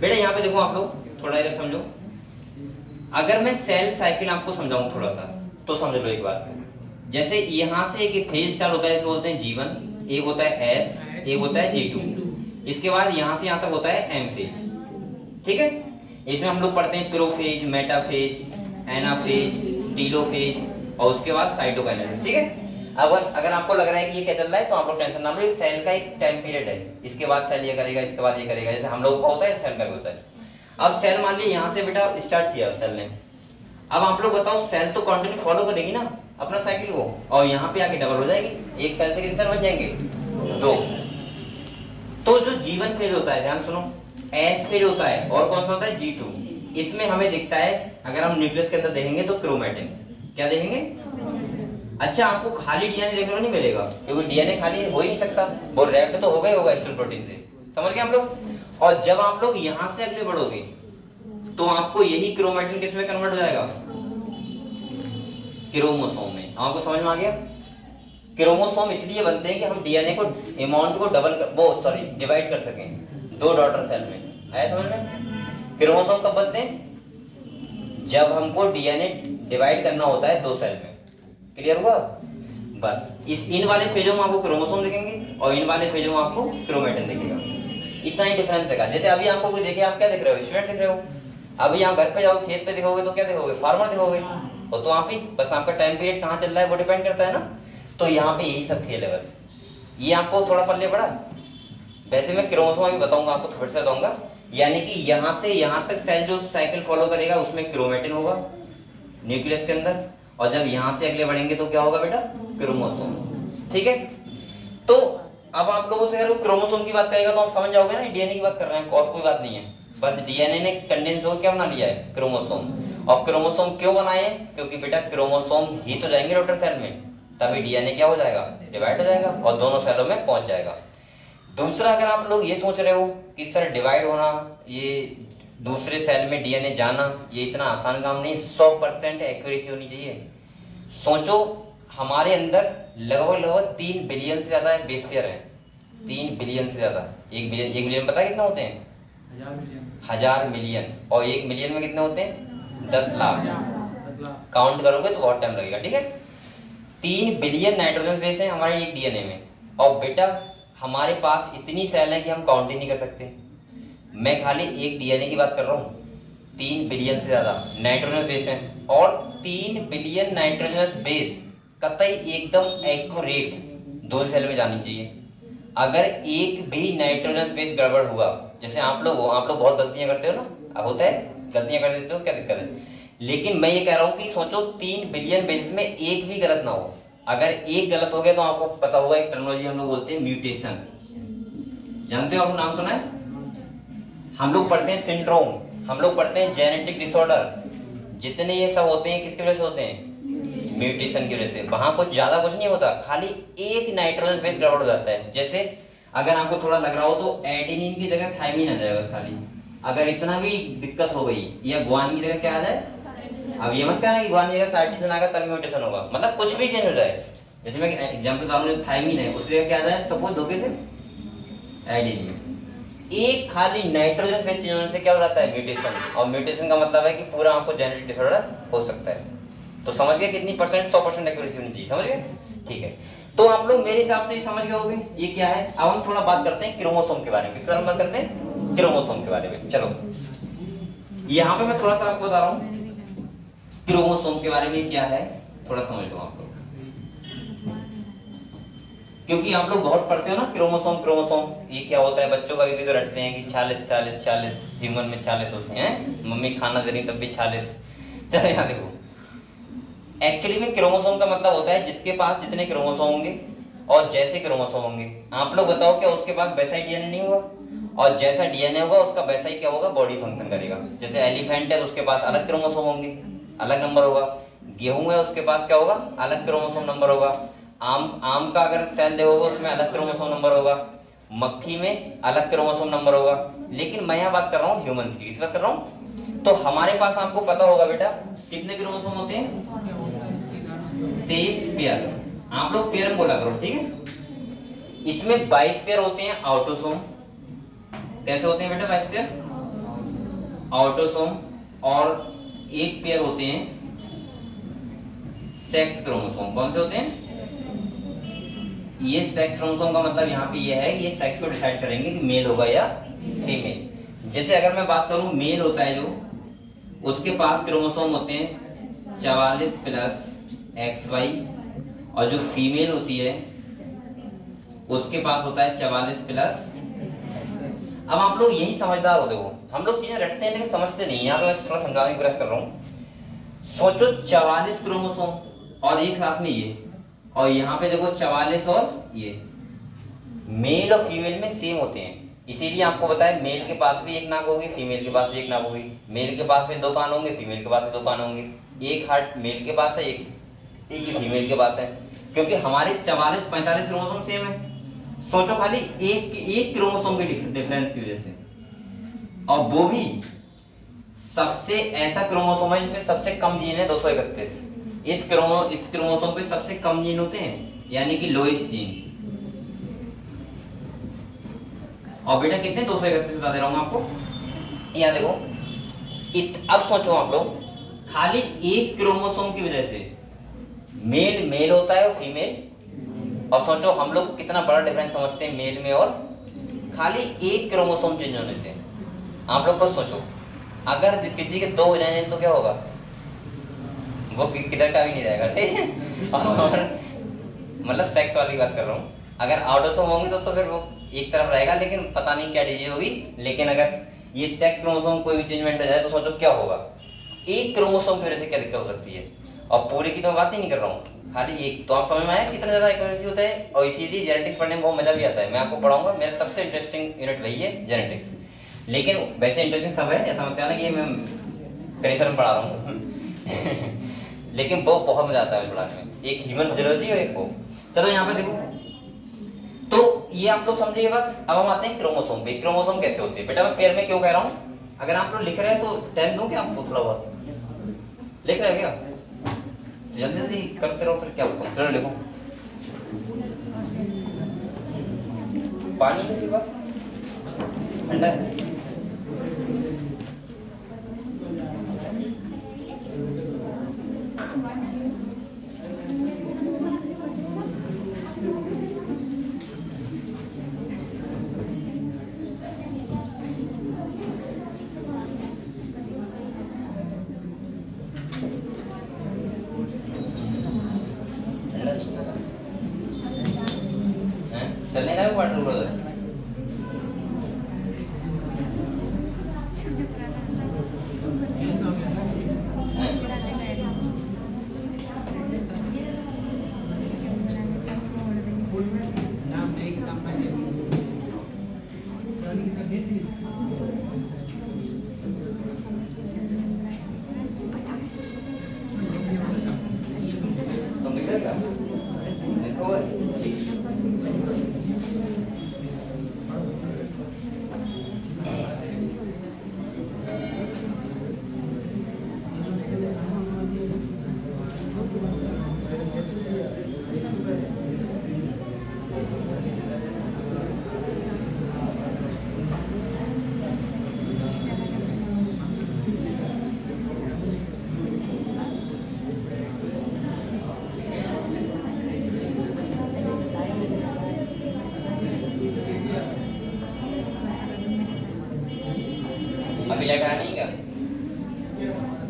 [SPEAKER 2] बेटा, यहाँ पे देखो आप लोग, थोड़ा इधर समझो। अगर मैं सेल साइकिल आपको समझाऊं थोड़ा सा, तो समझ लो एक बात। जैसे यहाँ से एक फेज स्टार्ट होता है, इसे बोलते हैं G1, एक होता है S, एक होता है G2, इसके बाद यहाँ से यहाँ तक होता है M फेज, ठीक है। इसमें हम लोग पढ़ते हैं प्रोफेज, मेटाफेज, एनाफेज, टीलोफेज, और उसके बाद साइटोकाइनेसिस, ठीक है। अगर आपको लग रहा है कि ये क्या चल रहा है, तो आप लोग टेंशन ना लो, ये सेल का एक टाइम पीरियड है, इसके बाद सेल ये करेगा, इसके बाद ये करेगा, जैसे हम लोग का होता है, सेल का भी होता है। अब सेल मान लीजिए यहाँ से बेटा स्टार्ट किया सेल ने, अब आप लोग बताओ, सेल तो कंटिन्यू फॉलो करेगी ना अपना साइकिल को, और यहाँ पे आके डबल हो जाएगी, एक सेल से कितने सेल बन जाएंगे, 2। तो जो G1 फेज होता है, ध्यान सुनो, S फेज होता है, और कौन सा होता है, G2। इसमें हमें दिखता है, अगर हम न्यूक्लियस के अंदर देखेंगे तो क्रोमेटिन, क्या देखेंगे। अच्छा, आपको खाली डीएनए देखने को नहीं मिलेगा, क्योंकि डीएनए खाली हो ही नहीं सकता, वो रैप्ड तो होगा ही होगा स्टिल प्रोटीन से, समझ गए हम लोग। और जब आप लोग यहाँ से अगले बढ़ोगे, तो आपको यही क्रोमेटिन किसमें कन्वर्ट हो जाएगा, क्रोमोसोम में। आपको समझ में आ गया। क्रोमोसोम इसलिए बनते हैं कि हम डीएनए को अमाउंट को डिवाइड कर सकें 2 डॉटर सेल में, आया समझ में। क्रोमोसोम कब बनते हैं, जब हमको डीएनए डिवाइड करना होता है 2 सेल में, क्लियर हुआ। बस इन वाले फेजों में आपको क्रोमोसोम दिखेंगे, और इन वाले फेजों में आपको क्रोमेटिन दिखेगा, इतना ही डिफरेंस है। जैसे अभी आपको कोई देखे, आप क्या देख रहे हो, स्टूडेंट दिख रहे हो। अभी आप घर पे जाओ, खेत पे दिखोगे तो क्या दिखोगे, फार्मर दिखोगे, और तो आप ही बस आपका टाइम पीरियड कहाँ चल रहा है वो डिपेंड करता है ना। तो यहाँ पे यही सब खेल है, बस ये आपको थोड़ा पल्ले पड़ा। वैसे मैं क्रोमोसोम अभी बताऊंगा आपको, फिर से बताऊंगा। यानी कि यहाँ से यहाँ तक सेल जो साइकिल फॉलो करेगा, उसमें क्रोमेटिन होगा न्यूक्लियस के अंदर, और जब यहाँ से अगले बढ़ेंगे तो क्या होगा बेटा, क्रोमोसोम, ठीक है। तो अब आप लोगों से अगर क्रोमोसोम की बात करेगा तो आप समझ जाओगे ना, डीएनए की बात कर रहे हैं, और कोई बात नहीं है। बस डीएनए ने कंडेंस होकर क्या बना लिया है, क्रोमोसोम। और क्रोमोसोम क्यों बनाए, क्योंकि बेटा क्रोमोसोम ही तो जाएंगे डॉटर सेल में, तभी डीएनए क्या हो जाएगा, डिवाइड हो जाएगा, और दोनों सेलों में पहुंच जाएगा। दूसरा, अगर आप लोग ये सोच रहे हो कि सर डिवाइड होना, ये दूसरे सेल में डीएनए जाना, ये इतना आसान काम नहीं, 100% एक्यूरेसी होनी चाहिए। सोचो, हमारे अंदर लगभग 3 बिलियन से ज्यादा बेस पेयर है, 3 बिलियन से ज्यादा। 1 बिलियन पता है कितना होते हैं, 1000 मिलियन, और 1 मिलियन में कितने होते हैं, 10 लाख। काउंट करोगे तो बहुत टाइम लगेगा, ठीक है। 3 बिलियन नाइट्रोजन बेस है हमारे एक डीएनए में, और बेटा हमारे पास इतनी सेल है कि हम काउंट ही नहीं कर सकते। मैं खाली एक डीएनए की बात कर रहा हूँ, 3 बिलियन से ज्यादा नाइट्रोजन बेस है, और 3 बिलियन नाइट्रोजन बेस कतई एकदम एक्यूरेट 2 सेल में जानी चाहिए। अगर एक भी नाइट्रोजन बेस गड़बड़ हुआ, जैसे आप लोग बहुत गलतियां करते हो ना, होता है, गलतियां कर देते हो, क्या दिक्कत है। लेकिन मैं ये कह रहा हूँ कि सोचो 3 बिलियन बेस में एक भी गलत ना हो। अगर एक गलत हो गया तो आपको पता होगा, एक टर्मिनोलॉजी हम लोग बोलते हैं म्यूटेशन, जानते हो, आपको नाम सुना है। हम लोग पढ़ते हैं सिंड्रोम, हम लोग पढ़ते हैं जेनेटिक डिसऑर्डर, जितने ये सब होते हैं किसकी वजह से होते हैं? म्यूटेशन की वजह से। वहां कुछ ज्यादा कुछ नहीं होता, खाली एक नाइट्रोजन बेस गड़बड़ हो जाता है। जैसे अगर आपको थोड़ा लग रहा हो तो एडेनिन की जगह थाइमिन आ जाएगा बस खाली। अगर इतना भी दिक्कत हो गई, या गुआनिन की जगह क्या आ जाए? अब ये मत कहना कि गुआनिन की जगह साइटोसिन आएगा तब म्यूटेशन होगा, मतलब कुछ भी चेंज हो जाए। जैसे मैं एग्जांपल बता रहा हूं, थाइमिन है उसकी जगह क्या आ जाए? सपोज धोखे से एडेनिन। एक खाली नाइट्रोजन बेस चेंज होने से क्या हो जाता है? म्यूटेशन। और म्यूटेशन का मतलब है कि पूरा आपको जेनेटिक डिसऑर्डर हो सकता है। तो समझ गए कितनी परसेंट? 100% एक्यूरेसी होनी चाहिए। समझ गए? ठीक है, तो आप लोग मेरे हिसाब से समझ गए होंगे ये क्या है। अब हम थोड़ा बात करते हैं क्रोमोसोम के बारे में। किस बारे में बात करते हैं? क्रोमोसोम के बारे में। चलो यहाँ पे मैं थोड़ा सा आपको बता रहा हूँ क्रोमोसोम के बारे में क्या है, थोड़ा समझ लो आप लोग, क्योंकि आप लोग बहुत पढ़ते हो ना क्रोमोसोम। क्रोमोसोम ये क्या होता है? बच्चों का भी तो रटते हैं कि 46 ह्यूमन में 46 होते हैं, मम्मी खाना दे रही तब भी 46। चलो यहाँ देखो, एक्चुअली में क्रोमोसोम का मतलब होता है जिसके पास जितने क्रोमोसोम होंगे और जैसे क्रोमोसोम होंगे। आप लोग बताओ क्या उसके पास वैसा ही डीएनए नहीं होगा? और जैसा डीएनए होगा उसका वैसा ही क्या होगा? बॉडी फंक्शन करेगा। जैसे एलिफेंट है उसके पास अलग क्रोमोसोम होंगे, अलग नंबर होगा। गेहूं है उसके पास क्या होगा? अलग क्रोमोसोम नंबर होगा। आम का अगर सेल देखोगे उसमें अलग क्रोमोसोम नंबर होगा। मक्खी में अलग क्रोमोसोम नंबर होगा। लेकिन मैं यहाँ बात कर रहा हूँ ह्यूमंस की। किस बात कर रहा हूँ? तो हमारे पास आपको पता होगा बेटा कितने क्रोमोसोम होते हैं? 23 पेयर। आप लोग पेयर में बोला करो, ठीक है। इसमें 22 पेयर होते हैं ऑटोसोम। कैसे होते हैं बेटा 22 पेयर? ऑटोसोम। और एक पेयर होते हैं सेक्स क्रोमोसोम। कौन से होते हैं? ये सेक्स क्रोमोसोम का मतलब यहाँ पे ये है, ये सेक्स को डिसाइड करेंगे कि मेल होगा या फीमेल। जैसे अगर मैं बात करूं मेल होता है जो, उसके पास क्रोमोसोम होते हैं 44 प्लस XY, और जो फीमेल होती है उसके पास होता है 44 प्लस। अब आप लोग यही समझदार हो, देखो हम लोग चीजें रटते हैं लेकिन समझते नहीं। यहाँ पे मैं थोड़ा समझाने की प्रयास कर रहा हूँ। सोचो 44 क्रोमोसोम और एक साथ में ये, और यहाँ पे देखो 44 और ये, मेल और फीमेल में सेम होते हैं। इसीलिए आपको बताया मेल के पास भी एक नाक होगी, फीमेल के पास भी एक नाक होगी। मेल के पास में 2 कान होंगे, फीमेल के पास में 2 कान होंगे। एक हार्ट मेल के पास है, एक ही फीमेल के पास है, क्योंकि हमारे 44-45 क्रोमोसोम सेम है। सोचो खाली एक क्रोमोसोम के डिफरेंस की वजह से, और वो भी सबसे ऐसा क्रोमोसोम है जिसमें सबसे कम जीन है 231। इस क्रोमोसोम पे सबसे कम जीन होते हैं, यानी कि लोएस्ट जीन। और बेटा कितने? 231 बता दे रहा हूं आपको। यहाँ देखो अब सोचो आप लोग, खाली एक क्रोमोसोम की वजह से मेल होता है और फीमेल, और सोचो हम लोग कितना बड़ा डिफरेंस समझते हैं मेल में, और खाली एक क्रोमोसोम चेंज होने से। आप लोग खुद सोचो, अगर किसी के 2 हो जाएंगे तो क्या होगा? वो किधर का भी नहीं रहेगा, ठीक है। और मतलब सेक्स वाली बात कर रहा हूँ। अगर ऑटोसोम होंगे तो फिर वो एक तरफ रहेगा, लेकिन पता नहीं क्या डिजीज होगी। लेकिन अगर ये सेक्स क्रोमोसोम कोई भी चेंजमेंट हो जाए तो सोचो क्या होगा? एक क्रोमोसोम की वजह से क्या दिक्कत हो सकती है। और पूरे की तो बात ही नहीं कर रहा हूँ, खाली एक। तो आप समझ में आया कितना ज्यादा एक्यूरेसी होता है। और इसीलिए जेनेटिक्स पढ़ने में बहुत मजा भी आता है। मैं आपको पढ़ाऊंगा, मेरा सबसे इंटरेस्टिंग यूनिट वही है जेनेटिक्स। लेकिन वैसे इंटरेस्टिंग सब है, ऐसा मत कहना कि मैं प्रेशर में पढ़ा रहा हूँ। लेकिन वो बहुत मजा आता है पढ़ाने में, एक ह्यूमन फिजियोलॉजी और एक वो। चलो यहाँ पे देखो, तो ये आप लोग समझिए बात। अब हम आते हैं क्रोमोसोम पे। क्रोमोसोम कैसे होते हैं बेटा? मैं पेयर में क्यों कह रहा हूँ? अगर आप लोग लिख रहे हैं तो टेल दूं क्या आपको? थोड़ा बहुत लिख रहे हैं क्या? जल्दी जल्दी करते रहो, फिर क्या होगा? चलो लिखो। पानी के बस ठंडा है। चलने का वाटर ब्रदर का देखो अभी लाइट आया नहीं क्या?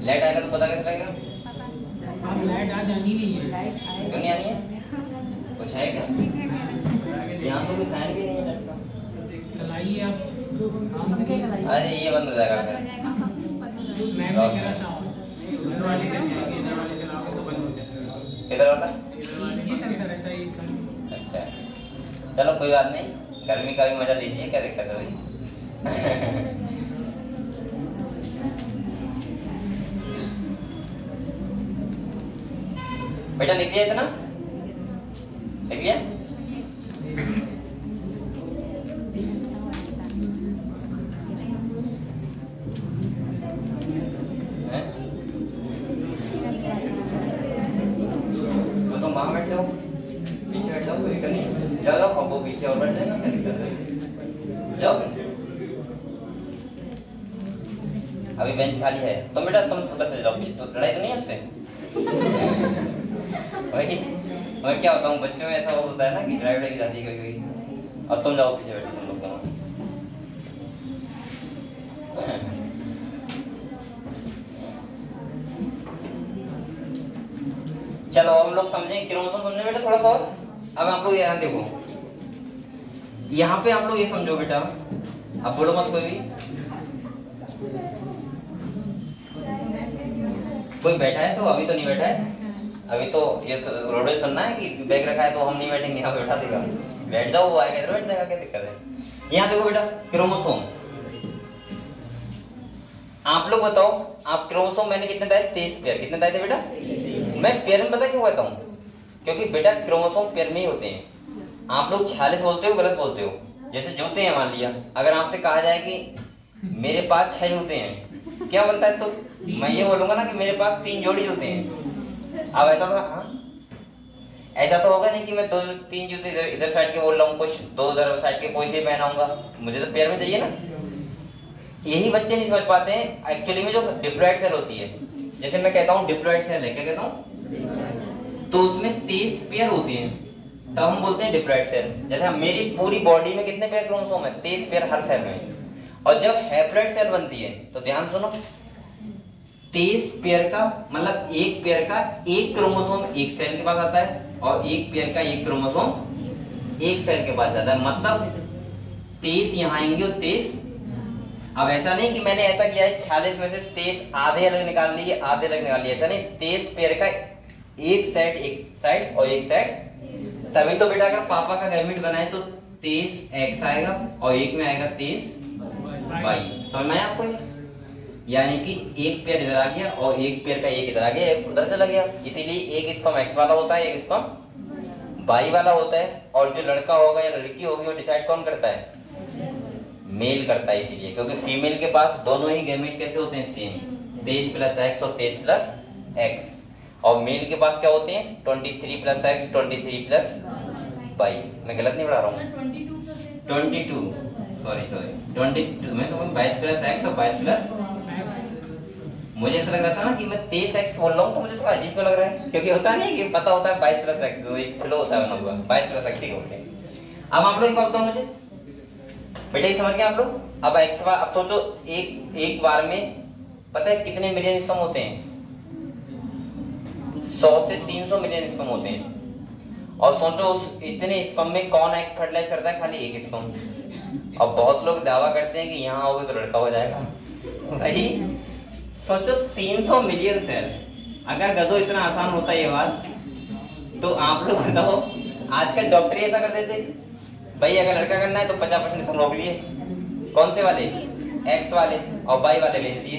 [SPEAKER 2] लाइट आएगा तो पता कैसे लगेगा?
[SPEAKER 1] अब लाइट आज आनी नहीं है।
[SPEAKER 2] क्यों नहीं आनी है? कुछ है क्या? यहाँ तो कोई साइन भी नहीं है लाइट का।
[SPEAKER 1] चलाइए आप।
[SPEAKER 2] अरे ये बंद हो जाएगा फिर।
[SPEAKER 1] मैं भी कह रहा हूँ इधर वाले चलाओगे, इधर वाले चलाओगे तो बंद हो जाएगा।
[SPEAKER 2] किधर वाला?
[SPEAKER 1] ये चलता रहता है ये।
[SPEAKER 2] अच्छा चलो कोई बात नहीं, गर्मी का भी मजा लीजिए, क्या दिक्कत है भाई। बेटा लिख लिया इतना? लिख लिया? तो तुम वहां बैठ जाओ, पीछे बैठ जाओ, कोई दिक्कत नहीं। जाओ जाओ, अब वो पीछे और बैठ जाएगा, क्या दिक्कत है? जाओ। अभी बेंच खाली है, तुम बेटा तुम उधर से जाओ, पीछे तो लड़ाई तो नहीं है उससे? वही मैं क्या बताऊं, बच्चों में ऐसा होता है ना कि ड्राइवर की जाती है कभी, और तुम जाओ पीछे बैठो तुम लोग दोनों। चलो हम लोग समझें, क्रोमोसोम समझे बेटा थोड़ा सा और। अब आप लोग यहाँ देखो, यहाँ पे आप लोग ये समझो बेटा, अब बोलो मत कोई भी। कोई बैठा है तो अभी तो नहीं बैठा है, अभी तो ये रोडे सुनना है कि बैग रखा है तो हम नहीं बैठेंगे, यहाँ बैठा देगा। बैठ जाओ, वो आएगा इधर बैठ जाएगा, क्या दिक्कत है? यहाँ देखो बेटा क्रोमोसोम, आप लोग बताओ, आप क्रोमोसोम मैंने कितने बताए? 23 पेयर। कितने बताए थे बेटा? मैं पेयर में पता क्यों कहता हूँ? क्योंकि बेटा क्रोमोसोम पेयर में ही होते हैं। आप लोग 46 बोलते हो, गलत बोलते हो। जैसे जूते हैं, मान लिया अगर आपसे कहा जाए कि मेरे पास 6 जूते हैं, क्या बनता है? तो मैं ये बोलूंगा ना कि मेरे पास 3 जोड़ी जूते हैं। अब ऐसा तो हाँ, ऐसा तो होगा नहीं कि मैं 2-3 जूते इधर साइड के बोल रहा हूँ, कुछ 2 उधर साइड के कोई से पहनाऊंगा, मुझे तो पेयर में चाहिए ना। यही बच्चे नहीं समझ पाते हैं एक्चुअली में, जो डिप्लॉइड सेल होती है, जैसे मैं कहता हूँ डिप्लॉइड सेल है, क्या कहता हूँ, तो उसमें 23 पेयर होती हैं, तब हम बोलते हैं डिप्लॉइड सेल। जैसे मेरी पूरी बॉडी में कितने पेयर क्रोमोसोम है? 23 पेयर हर सेल में। और जब हैप्लॉइड सेल बनती है तो ध्यान सुनो, 23 पेयर का मतलब एक पेयर का एक क्रोमोसोम एक सेल के पास आता है, और एक पेयर का एक क्रोमोसोम एक सेल के पास आता है। मतलब 23 यहाँ आएंगे और 23। अब ऐसा नहीं कि मैंने ऐसा किया है 46 में से 23 आधे अलग निकाल लिए, आधे अलग निकाल लिए, ऐसा नहीं। 23 पेयर का एक साइड और एक साइड। तभी तो बेटा अगर पापा का गैमेट बनाए तो 23 एक्स आएगा और एक में आएगा 23 वाई। समझ में आया आपको? यानी कि एक पेयर इधर आ गया और एक पेयर का एक इधर आ गया, एक उधर चला गया। इसीलिए एक स्पर्म एक्स वाला होता है, एक स्पर्म वाई वाला होता है। और जो लड़का होगा या लड़की होगी वो डिसाइड कौन करता है? मेल करता है। इसीलिए क्योंकि फीमेल के पास दोनों ही गैमेट कैसे होते हैं? सेम, 23 प्लस एक्स और 23 प्लस एक्स। और मेल के पास क्या होते हैं? 23 प्लस एक्स, 23 प्लस वाई। मैं गलत नहीं पढ़ा रहा हूँ? 22 सॉरी 22 में तो 22 प्लस एक्स और 22 प्लस। मुझे ऐसा लग रहा था ना कि मैं 23 एक्स बोल रहा हूँ, तो मुझे थोड़ा अजीब क्यों लग रहा है? क्योंकि होता नहीं कि पता होता है 22 प्लस एक्स, तो एक फ्लो होता है बना हुआ 22 प्लस एक्स ही होते हैं। अब आप लोग बताओ मुझे बेटा, ये समझ गए आप लोग? अब एक्स बार, अब सोचो एक बार में पता है कितने मिलियन स्पर्म होते हैं? 100 से 300 मिलियन स्पर्म होते हैं। और सोचो उस इतने स्पर्म में कौन एग फर्टिलाइज करता है? खाली एक स्पर्म। और बहुत लोग दावा करते हैं कि यहाँ आओगे तो लड़का हो जाएगा। भाई सोचो 300 मिलियन सेल। अगर गधो इतना आसान होता ये बात, तो आप लोग बताओ आजकल डॉक्टर ऐसा कर देते भाई अगर लड़का करना है तो 50% स्पर्म रोक लिए, कौन से वाले? एक्स वाले, और वाई वाले भेज दिए।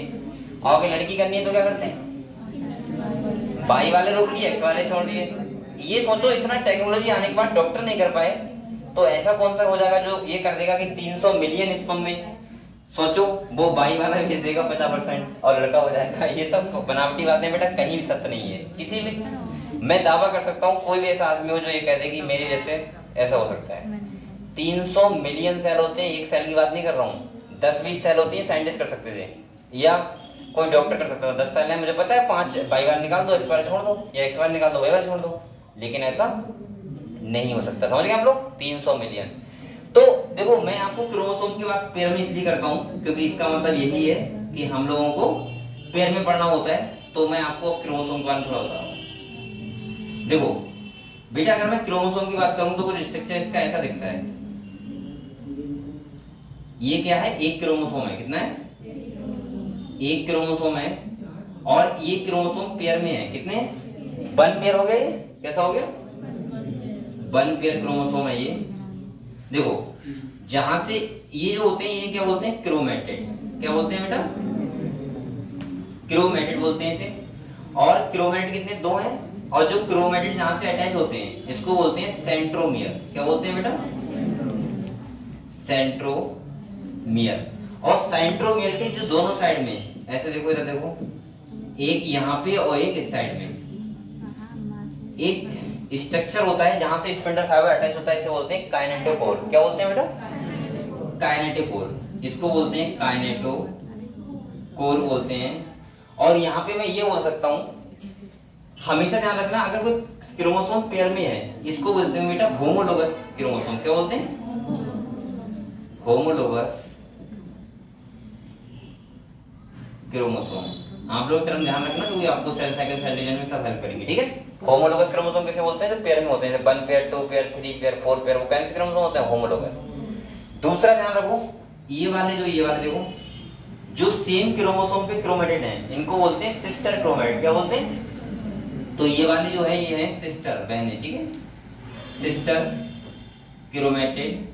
[SPEAKER 2] और अगर लड़की करनी है तो क्या करते हैं? वाई वाले रोक लिए, एक्स वाले छोड़ दिए। ये सोचो इतना टेक्नोलॉजी आने के बाद डॉक्टर नहीं कर पाए, तो ऐसा कौन सा हो जाएगा जो ये कर देगा कि 300 मिलियन स्पर्म में, सोचो वो बाई वाला भेज देगा 50% और लड़का हो जाएगा। ये सब बनावटी बातें बेटा कहीं भी सत्य नहीं है। किसी भी मैं दावा कर सकता हूँ कोई भी ऐसा आदमी हो जो ये कह दे कि मेरे जैसे ऐसा हो सकता है। 300 मिलियन सेल होते हैं, एक सेल की बात नहीं कर रहा हूँ, 10-20 सेल होती है, साइंटिस्ट कर सकते थे या कोई डॉक्टर कर सकता था। 10 सेल है मुझे पता है, 5 बाई बार निकाल दो, एक्स बार छोड़ दो, या एक्स बार निकाल दो, वाई बार छोड़ दो, लेकिन ऐसा नहीं हो सकता। समझ गए आप लोग? 300 मिलियन। तो देखो मैं आपको क्रोमोसोम की बात पेयर में इसलिए करता हूँ क्योंकि इसका मतलब यही है कि हम लोगों को पेयर में पढ़ना होता है। तो मैं आपको क्रोमोसोम के बारे में थोड़ा बता रहा हूँ। देखो बेटा अगर मैं क्रोमोसोम की बात करूं तो कुछ स्ट्रक्चर इसका ऐसा दिखता है। ये क्या है? एक क्रोमोसोम है। कितना है? एक क्रोमोसोम है और ये क्रोमोसोम पेयर में है। कितने? 1 पेयर हो गए। कैसा हो गया? 1 पेयर क्रोमोसोम है ये। देखो जहां से ये जो होते हैं ये क्या बोलते हैं? क्रोमेटिड। क्या बोलते हैं बेटा? क्रोमेटिड बोलते हैं इसे। और क्रोमेटिड कितने? 2 हैं। और जो क्रोमेटिड जहां से अटैच होते हैं इसको बोलते हैं सेंट्रोमियर। क्या बोलते हैं बेटा? सेंट्रोमियर। और सेंट्रोमियर के जो दोनों साइड में ऐसे देखो, इधर देखो, एक यहाँ पे और एक इस साइड में एक स्ट्रक्चर होता है जहां से स्पिंडल फाइबर अटैच होता है। इसे बोलते हैं काइनेटोकोर। क्या बोलते हैं बेटा? काइनेटोकोर। इसको बोलते हैं काइनेटोकोर बोलते हैं। और यहाँ पे मैं ये बोल सकता हूँ, हमेशा ध्यान रखना, अगर कोई क्रोमोसोम पेयर में है इसको बोलते हैं बेटा होमोलोगस क्रोमोसोम। क्या बोलते हैं? Homologous chromosome. आप लोग टर्म ध्यान रखना क्योंकि आपको सेल साइकिल, सेल डिवीजन में सब हेल्प करेंगे। ठीक है? होमोलोगस क्रोमोसोम किसे बोलते हैं? जो पेयर में होते हैं, 1 पेयर, 2 पेयर, 3 पेयर, 4 पेयर, वो कौन से क्रोमोसोम होते हैं? होमोलोगस। दूसरा ध्यान रखो, ये वाले देखो जो सेम क्रोमोसोम पे क्रोमेटिड है इनको बोलते हैं सिस्टर क्रोमेटिड। क्या बोलते हैं? तो ये वाले जो है ये है सिस्टर, बहने। ठीक है? Sister chromatid.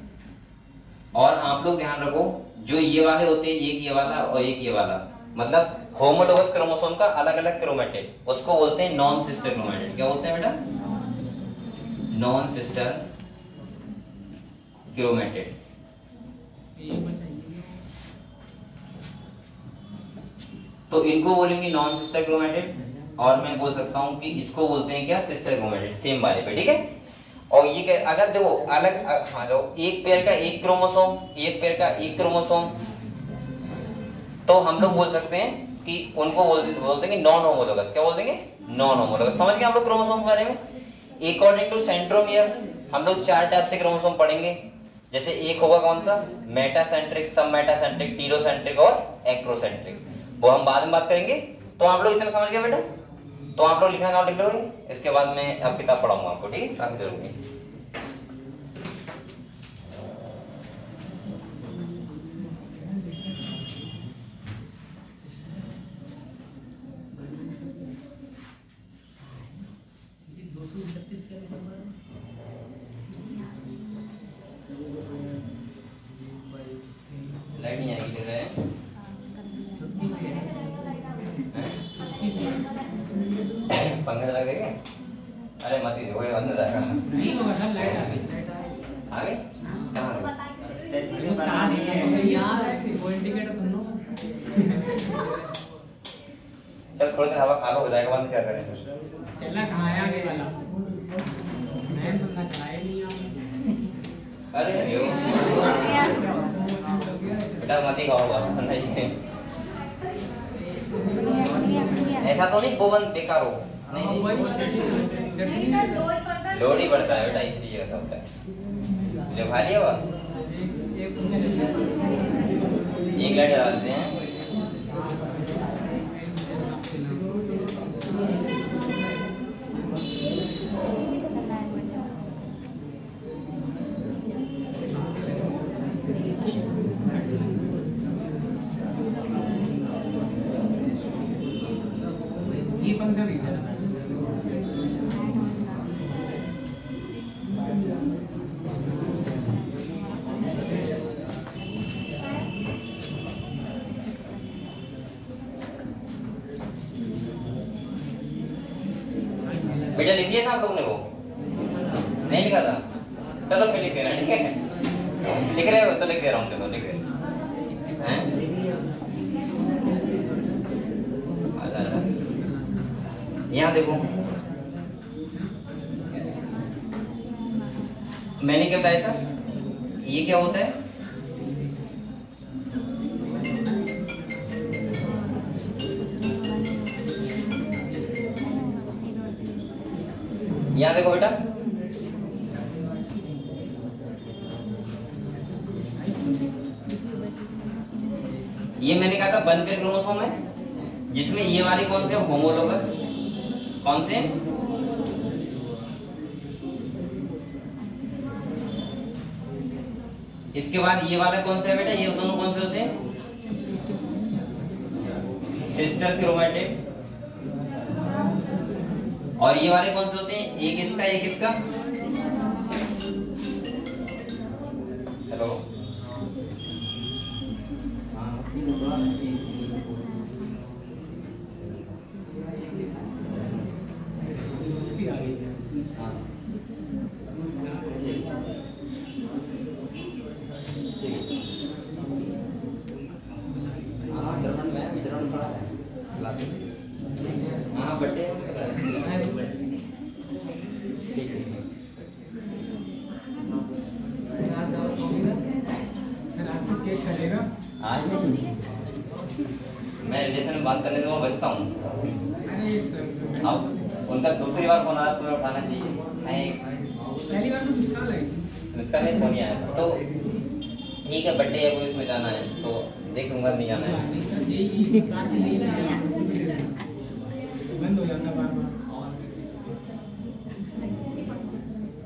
[SPEAKER 2] और आप लोग ध्यान रखो जो ये वाले होते हैं, एक ये वाला और एक ये वाला, मतलब होमोलोगस क्रोमोसोम का अलग अलग क्रोमेटिड, उसको बोलते हैं नॉन सिस्टर क्रोमेटिड। क्या बोलते हैं बेटा? Non sister chromatid. तो इनको बोलेंगे नॉन सिस्टर क्रोमेटिड, और मैं बोल सकता हूं कि इसको बोलते हैं क्या? सिस्टर क्रोमेटिड, सेम वाले पे। ठीक है? और ये अगर देखो अलग, हाँ जो एक पेयर का एक क्रोमोसोम, एक पेयर का एक क्रोमोसोम, तो हम लोग बोल सकते हैं कि उनको बोलते हैं नॉन होमोलोगस। क्या बोल देंगे? Non homologous. समझ गए हम लोग क्रोमोसोम के बारे में? अकॉर्डिंग टू सेंट्रोमियर हम लोग 4 टाइप से क्रोमोसोम पढ़ेंगे। जैसे एक होगा कौन सा? मेटासेंट्रिक, सब मेटासेंट्रिक, टीरोसेंट्रिक और एक्रोसेंट्रिक। वो हम बाद में बात करेंगे। तो आप लोग इतना समझ गए बेटा? तो आप लोग लिखना नाम लिख लोगे, इसके बाद मैं अब किताब पढ़ाऊंगा आपको। ठीक है? काफी जरूरी है। लाइट नहीं आएगी किधर है? पंखा चला देंगे? अरे मत ही दो, ये बंद हो जाएगा।
[SPEAKER 1] नहीं होगा सर, लाइट आ गई।
[SPEAKER 2] आ गई? कहाँ आ गई?
[SPEAKER 1] कहाँ नहीं है यार, वो इंडिकेटर तुम लो।
[SPEAKER 2] चल थोड़ी देर हवा खा लो, हो जाएगा बंद। क्या करें फिर?
[SPEAKER 1] चलना कहाँ है आगे वाला? मैं पंखा चलाया नहीं यार।
[SPEAKER 2] अरे यो बेटा मत ही खाओगा नहीं, ऐसा तो नहीं वो बंद बेकार हो। नहीं लोड ही बढ़ता है बेटा, इसलिए ऐसा होता है। जो खा लिया हुआ एक लाइट जला देते हैं।
[SPEAKER 1] ये पंखा भी चला।
[SPEAKER 2] बेटा लिख लिया ना आप लोगों ने? वो नहीं लिखा था, चलो फिर लिख देना, ठीक है? लिख रहे हो तो लिख दे रहा हूँ, चलो लिख दे हैं। यहाँ देखो, मैंने क्या बताया था, ये क्या होता है? यहाँ देखो बेटा, ये मैंने कहा था 1 पेयर क्रोमोसोम है, जिसमें ये वाले कौन से होमोलोगस, कौन से? इसके बाद ये वाला कौन सा है बेटा? ये दोनों कौन से होते हैं? Sister chromatid. और ये वाले कौन से होते हैं? एक इसका, एक इसका। हेलो, हाँ बर्थडे आज मैं रिलेशन में बात करने से वो बचता हूँ। अब उनका दूसरी बार फोन आया, तुम्हें उठाना चाहिए।
[SPEAKER 1] पहली बार तो मिस कॉल आई थी,
[SPEAKER 2] उसका नहीं फोन ही आया था, तो ठीक है बर्थडे है, कोई इसमें जाना है तो देख लूंगा, नहीं जाना है
[SPEAKER 1] बंद हो जाता बार बार।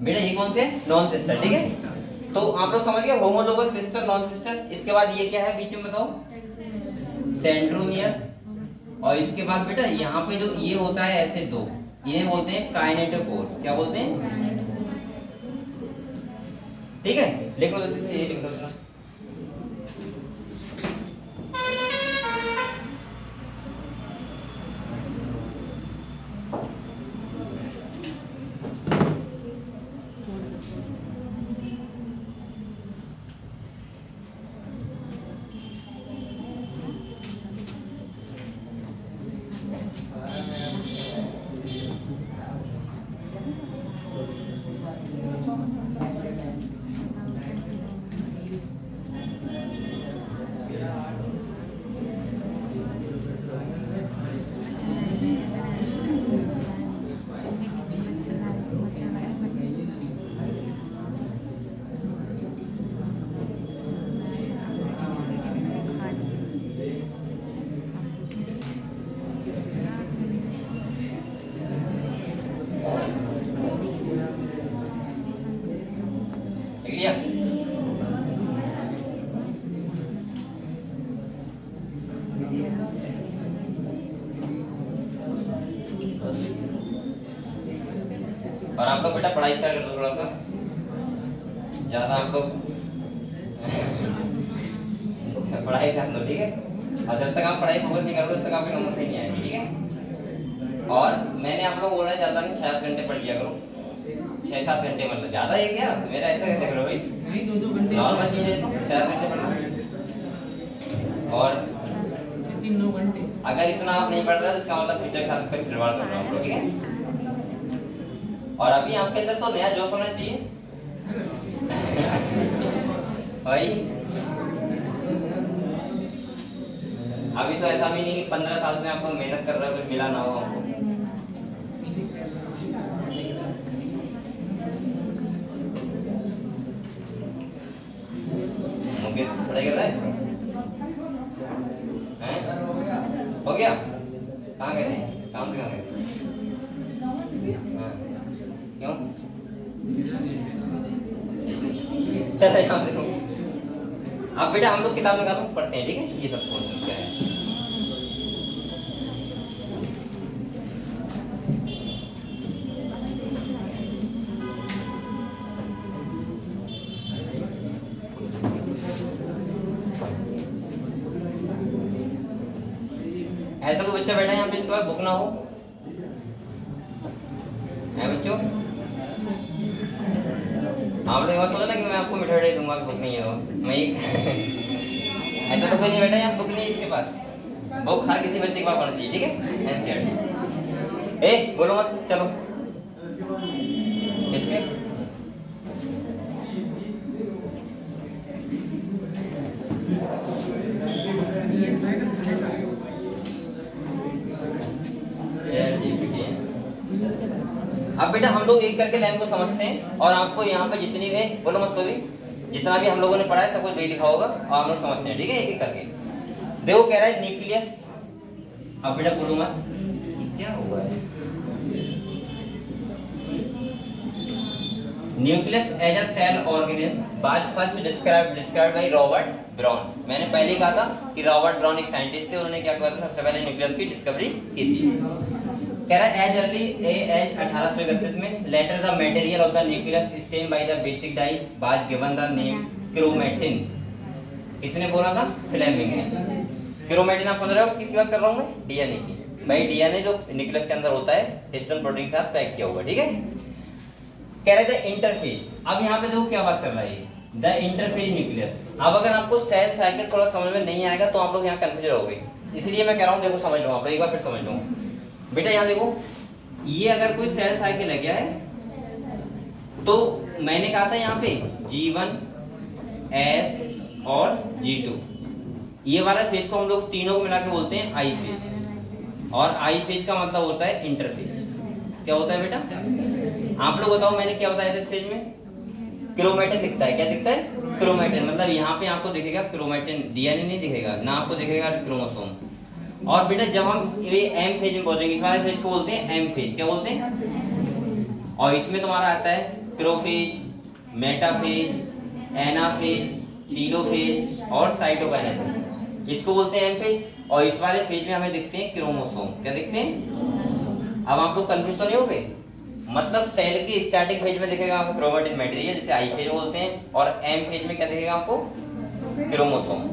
[SPEAKER 2] बेटा ये कौन से? नॉन सिस्टर, ठीक है? तो आप लोग समझ गए, होमोलोगस, सिस्टर, नॉन सिस्टर। इसके बाद ये क्या है बीच में बताओ? सेंट्रोमियर। और इसके बाद बेटा यहाँ पे जो ये होता है ऐसे दो, इन्हें बोलते हैं काइनेटोकोर। क्या बोलते हैं? ठीक है, लिख लो जल्दी से, ये लिख लो। और आप लोग बेटा पढ़ाई स्टार्ट कर दो थोड़ा सा, ज्यादा आप लोग पढ़ाई कर लो, ठीक है? और जब तक आप पढ़ाई फोकस नहीं करोगे तब तक आपके नंबर सही नहीं आएंगे, ठीक है? और मैंने आप लोग बोला ज्यादा नहीं, 6 घंटे पढ़ लिया करो, 6-7 घंटे, मतलब ज्यादा है क्या? मेरा ऐसा कहते करो भाई,
[SPEAKER 1] नहीं 2-2 घंटे
[SPEAKER 2] नॉर्मल चीज है तो 6 घंटे पढ़ना। और
[SPEAKER 1] 3-9 घंटे।
[SPEAKER 2] अगर इतना आप नहीं पढ़ रहे तो इसका मतलब फ्यूचर के साथ कोई खिलवाड़ कर रहा हूँ, ठीक है? और अभी आपके अंदर तो नया जोश होना चाहिए भाई। अभी तो ऐसा भी नहीं कि 15 साल से आपको मेहनत कर रहे हो, मिला ना हो आपको। मुकेश पढ़ाई कर रहा है? हो गया? कहाँ गए? काम से कहाँ गए? क्यों? चलो यहाँ देखो, अब बेटा हम लोग किताब निकालो, पढ़ते हैं, ठीक है? ये सब क्वेश्चन क्या है? ऐसा कोई बच्चा बैठा है यहाँ पे इसके बाद बुक ना हो है बच्चों? आप लोग सोचो ना कि मैं आपको मिठाई दूंगा, बुक नहीं है वो मैं ऐसा तो कोई नहीं बेटा, यहाँ बुक नहीं है इसके पास। बुक हर किसी बच्चे के पास होना चाहिए, ठीक है। एनसीईआरटी ए बोलो मत, चलो इसके अब बेटा हम लोग एक करके लाइन को समझते हैं और आपको यहाँ पे जितनी भी बोलो मत कोई भी, जितना भी हम लोगों ने पढ़ा है सब कुछ वही लिखा होगा और हम लोग समझते हैं, ठीक है। एक एक करके देखो, कह रहा है न्यूक्लियस। अब बेटा बोलो मत क्या हुआ है। Nucleus as a cell organism was first described by Robert Brown. मैंने पहले ही कहा था कि रॉबर्ट ब्राउन एक साइंटिस्ट थे, उन्होंने क्या किया था, सबसे पहले न्यूक्लियस की डिस्कवरी की थी। कह रहा है एज अर्ली एज 1831 में later the material of the nucleus stain by the basic dye was given the name chromatin. इसने बोला था फ्लेमिंग ने। क्रोमैटिन आप समझ रहे हो किसकी बात कर रहा हूं मैं, डीएनए की। भाई डीएनए जो न्यूक्लियस के अंदर होता है हिस्टोन प्रोटीन के साथ पैक किया हुआ, ठीक है। कह रहे थे इंटरफेज। अब यहाँ पे देखो क्या बात कर रहा है, द इंटरफेज न्यूक्लियस। अब अगर आपको सेल साइकिल थोड़ा समझ में नहीं आएगा तो आप लोग यहाँ कंफ्यूज रहोगे, इसलिए मैं कह रहा हूँ देखो समझ लो आप लोग, एक बार फिर समझ लो बेटा। यहाँ देखो, ये अगर कोई सेल साइकिल लग गया है तो मैंने कहा था यहाँ पे G1 S और G2, ये वाला फेज को हम लोग तीनों को मिला के बोलते हैं आई फेज। और आई फेज का मतलब होता है इंटरफेज। क्या होता है बेटा, आप लोग बताओ मैंने क्या बताया था इस फेज में, क्रोमैटिन दिखता है। क्या दिखता है, क्रोमैटिन। मतलब यहाँ पे आपको दिखेगा क्रोमैटिन, डीएनए नहीं दिखेगा ना, आपको दिखेगा क्रोमोसोम। और बेटा जब हम ये एम फेज में पहुंचेंगे, इस वाले फेज को बोलते हैं एम फेज। क्या बोलते हैं, और इसमें तुम्हारा आता है प्रोफेज, मेटाफेज, एनाफेज, टीलोफेज और साइटोकाइनेसिस, इसको बोलते हैं एम फेज। और इस वाले फेज में हमें दिखते हैं क्रोमोसोम। क्या दिखते हैं, अब आप लोग कंफ्यूज तो नहीं हो गए। मतलब सेल की स्टार्टिंग फेज में दिखेगा आपको क्रोमैटिन मटेरियल, जिसे आई फेज बोलते हैं, और एम फेज में क्या दिखेगा आपको, क्रोमोसोम।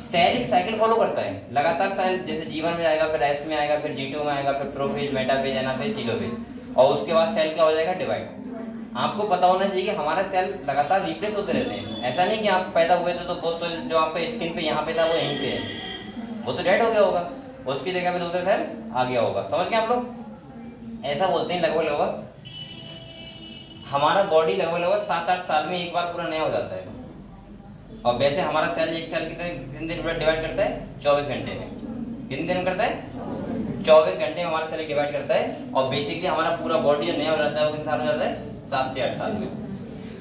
[SPEAKER 2] सेल एक साइकिल फॉलो करता है लगातार, सेल जैसे G1 में आएगा, फिर S में आएगा, फिर G2 में आएगा, फिर प्रोफेज, मेटाफेज, एनाफेज, टीलोफेज, और उसके बाद सेल क्या हो जाएगा, डिवाइड। आपको पता होना चाहिए कि हमारा सेल लगातार रिप्लेस होते रहते हैं। ऐसा नहीं कि आप पैदा हुए थे तो बहुत जो आपका स्किन पे यहाँ पे था वो यहीं पे है, वो तो डेड हो गया होगा, उसकी जगह पे दूसरा सेल आ गया होगा। समझ गए आप लोग, ऐसा बोलते हैं। लगभग हमारा बॉडी लगभग 7-8 साल में एक बार पूरा नया हो जाता है। और वैसे हमारा सेल एक सेल कितने दिन डिवाइड करता है, 24 घंटे में। कितने दिन करता है, 24 घंटे में हमारा सेल डिवाइड करता है। और बेसिकली हमारा पूरा बॉडी जो नया हो जाता है वो कितने साल में हो जाता है, 7 से 8 साल में।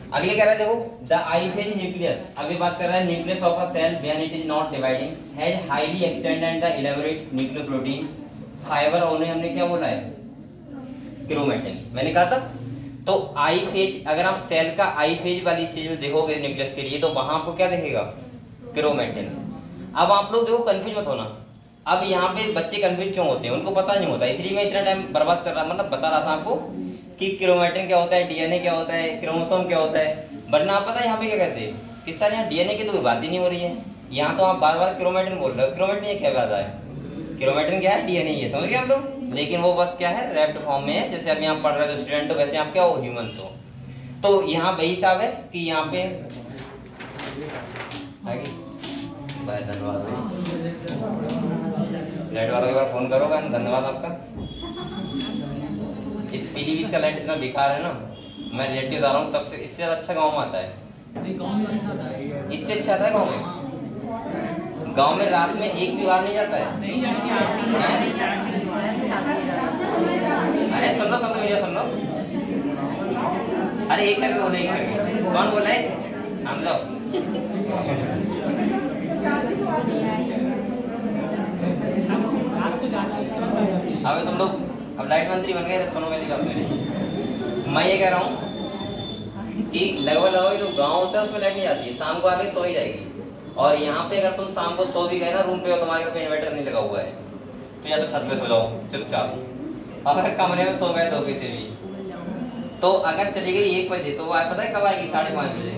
[SPEAKER 2] अगले कह रहा है देखो, द आई फेज न्यूक्लियस। अभी बात कर रहा है nucleus of a cell when it is not dividing has highly extended and the elaborate nucleoprotein fibre. उन्हें हमने क्या बोला है, क्रोमैटिन। मैंने कहा था तो आई फेज, अगर आप सेल का आई फेज वाली स्टेज में देखोगे न्यूक्लियस के लिए तो वहां आपको क्या दिखेगा, क्रोमैटिन। अब आप लोग देखो कंफ्यूज मत होना। अब यहाँ पे बच्चे कंफ्यूज क्यों होते हैं, उनको पता नहीं होता, इसलिए मैं इतना टाइम बर्बाद कर रहा, मतलब बता रहा था आपको कि क्रोमैटिन क्या होता है, डीएनए क्या होता है, क्रोमोसोम क्या होता है। वरना आप पता है यहाँ पे क्या कहते हैं, किस साल यहाँ डीएनए की तो कोई बात ही नहीं हो रही है, यहाँ तो आप बार बार क्रोमैटिन बोल रहे हो। क्रोमैटिन क्या बात है, क्रोमैटिन क्या है, डीएनए है, समझ गए आप लोग। लेकिन वो बस क्या है, रैप्ड फॉर्म में है। जैसे अब यहाँ पढ़ रहे हो स्टूडेंट हो, वैसे आप क्या हो, ह्यूमंस हो। तो यहाँ वही हिसाब है कि यहाँ पे धन्यवाद लाइट वालों के बार फोन करोगा, धन्यवाद आपका। इस पीलीभीत का लाइट इतना बेकार है ना, मैं रिलेटिव बता रहा हूँ, सबसे इससे अच्छा गाँव में आता है, इससे अच्छा आता है गाँव में। गांव में रात में एक भी बार नहीं जाता है, नहीं जाती। अरे सुन लो मेरा सुन लो, अरे एक करके बोले, एक करके। कौन बोला है, हम जाओ। अबे तुम लोग अब लाइट मंत्री बन गए, सुनो मेरी बात। मैं ये कह रहा हूँ कि लगभग जो गाँव होता है उसमें लाइट नहीं जाती है, शाम को आके सो ही जाएगी। और यहाँ पे अगर तुम शाम को सो भी गए ना रूम पे और तुम्हारे घर पे इन्वर्टर नहीं लगा हुआ है तो या तो छत पे सो जाओ चुपचाप, अगर कमरे में सो गए तो किसी भी, तो अगर चली गई 1 बजे तो आज पता है कब आएगी, 5:30 बजे।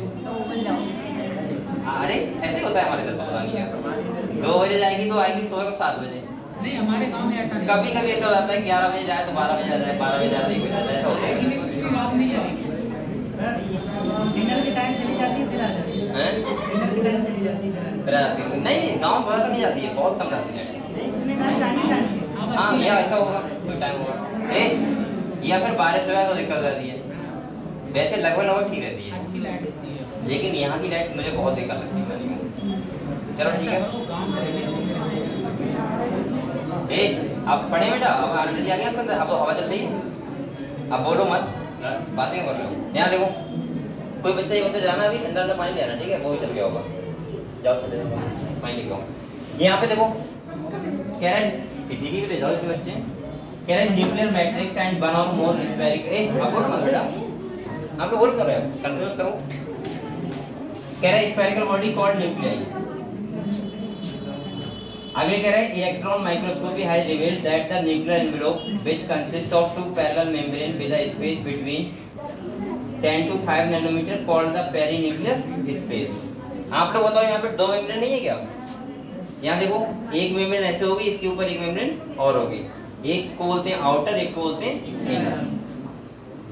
[SPEAKER 2] अरे ऐसे होता है हमारे इधर, तो पता नहीं है 2 बजे जाएगी तो आएगी सोए को 7 बजे।
[SPEAKER 1] नहीं हमारे गांव में ऐसा नहीं,
[SPEAKER 2] कभी कभी ऐसा हो जाता है 11 बजे जाए तो 12 बजे जाता है, 12 बजे जाते 1 बजे जाता है, ऐसा होता है। हैं? नहीं गाँव बड़ा तो नहीं जाती है, बहुत कम जाती है। हाँ या ऐसा होगा कोई टाइम होगा या फिर बारिश हो जाए तो दिक्कत रहती है। वैसे लगभग ठीक रहती है,
[SPEAKER 1] अच्छी लाइट होती है,
[SPEAKER 2] लेकिन यहाँ की लाइट मुझे बहुत बेकार लगती है गली में। चलो ठीक है, अब पढ़े बेटा, अब एनर्जी आ गई आपके अंदर, अब हवा चल रही है, अब बोलो मत, बातें कर रहे हो। यहाँ देखो कोई बच्चा ये बच्चा जाना अभी अंदर पानी ले आना, ठीक है, वो भी चल गया होगा, जाओ चले जाओ पानी लेके आओ। यहाँ पे देखो कह रहे हैं किसी की भी ले जाओ इसके बच्चे, कह रहे हैं न्यूक्लियर मैट्रिक्स एंड वन और मोर स्फेरिकल, आप बोलो मत बेटा, आपको बोल कर रहे हो, कंफ्यूज करो। कह रहे हैं स्फेरिकल बॉडी कॉल्ड न्यूक्लियाई। आगे कह रहे हैं electron microscopy has revealed that the nuclear envelope which consist of two parallel membrane with a space between 10 to 5 nanometre called the perinuclear space. आप लोग बताओ यहाँ पे दो मेम्ब्रेन नहीं है क्या? यहाँ देखो एक मेम्ब्रेन ऐसे होगी, इसके ऊपर एक मेम्ब्रेन और होगी, एक को बोलते हैं आउटर, एक को बोलते हैं इनर।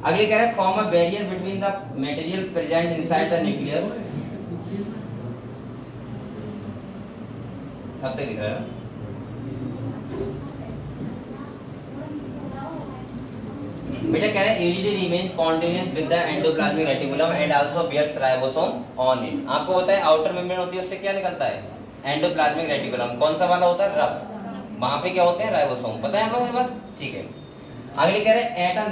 [SPEAKER 2] अगले कह रहे हैं form a barrier between the material present inside the nucleus. सबसे दिख रहा है बेटा, कह रहे हैं यूरिडी remains continuous with the endoplasmic reticulum and also bears ribosome on it. आपको बताया आउटर मेम्ब्रेन होती है, उससे क्या निकलता है? Endoplasmic reticulum. कौन सा वाला होता है? रफ। वहां पे क्या होते हैं? राइबोसोम। पता है हम लोग ये बात? ठीक है। अगले कह रहे हैं at a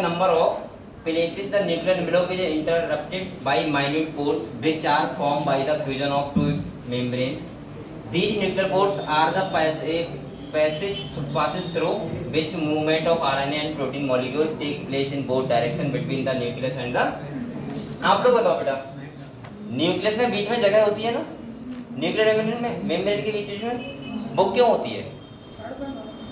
[SPEAKER 2] number of places the nuclear envelope is interrupted by minute pores which are formed by the fusion of two membrane. These nuclear pores are the passes through which movement of RNA and protein molecule take place in both direction between the nucleus and the। आप लोग बताओ बेटा, nucleus में बीच में जगह होती है ना, न्यूक्लियर मेम्ब्रेन के बीच में, वो क्यों होती है?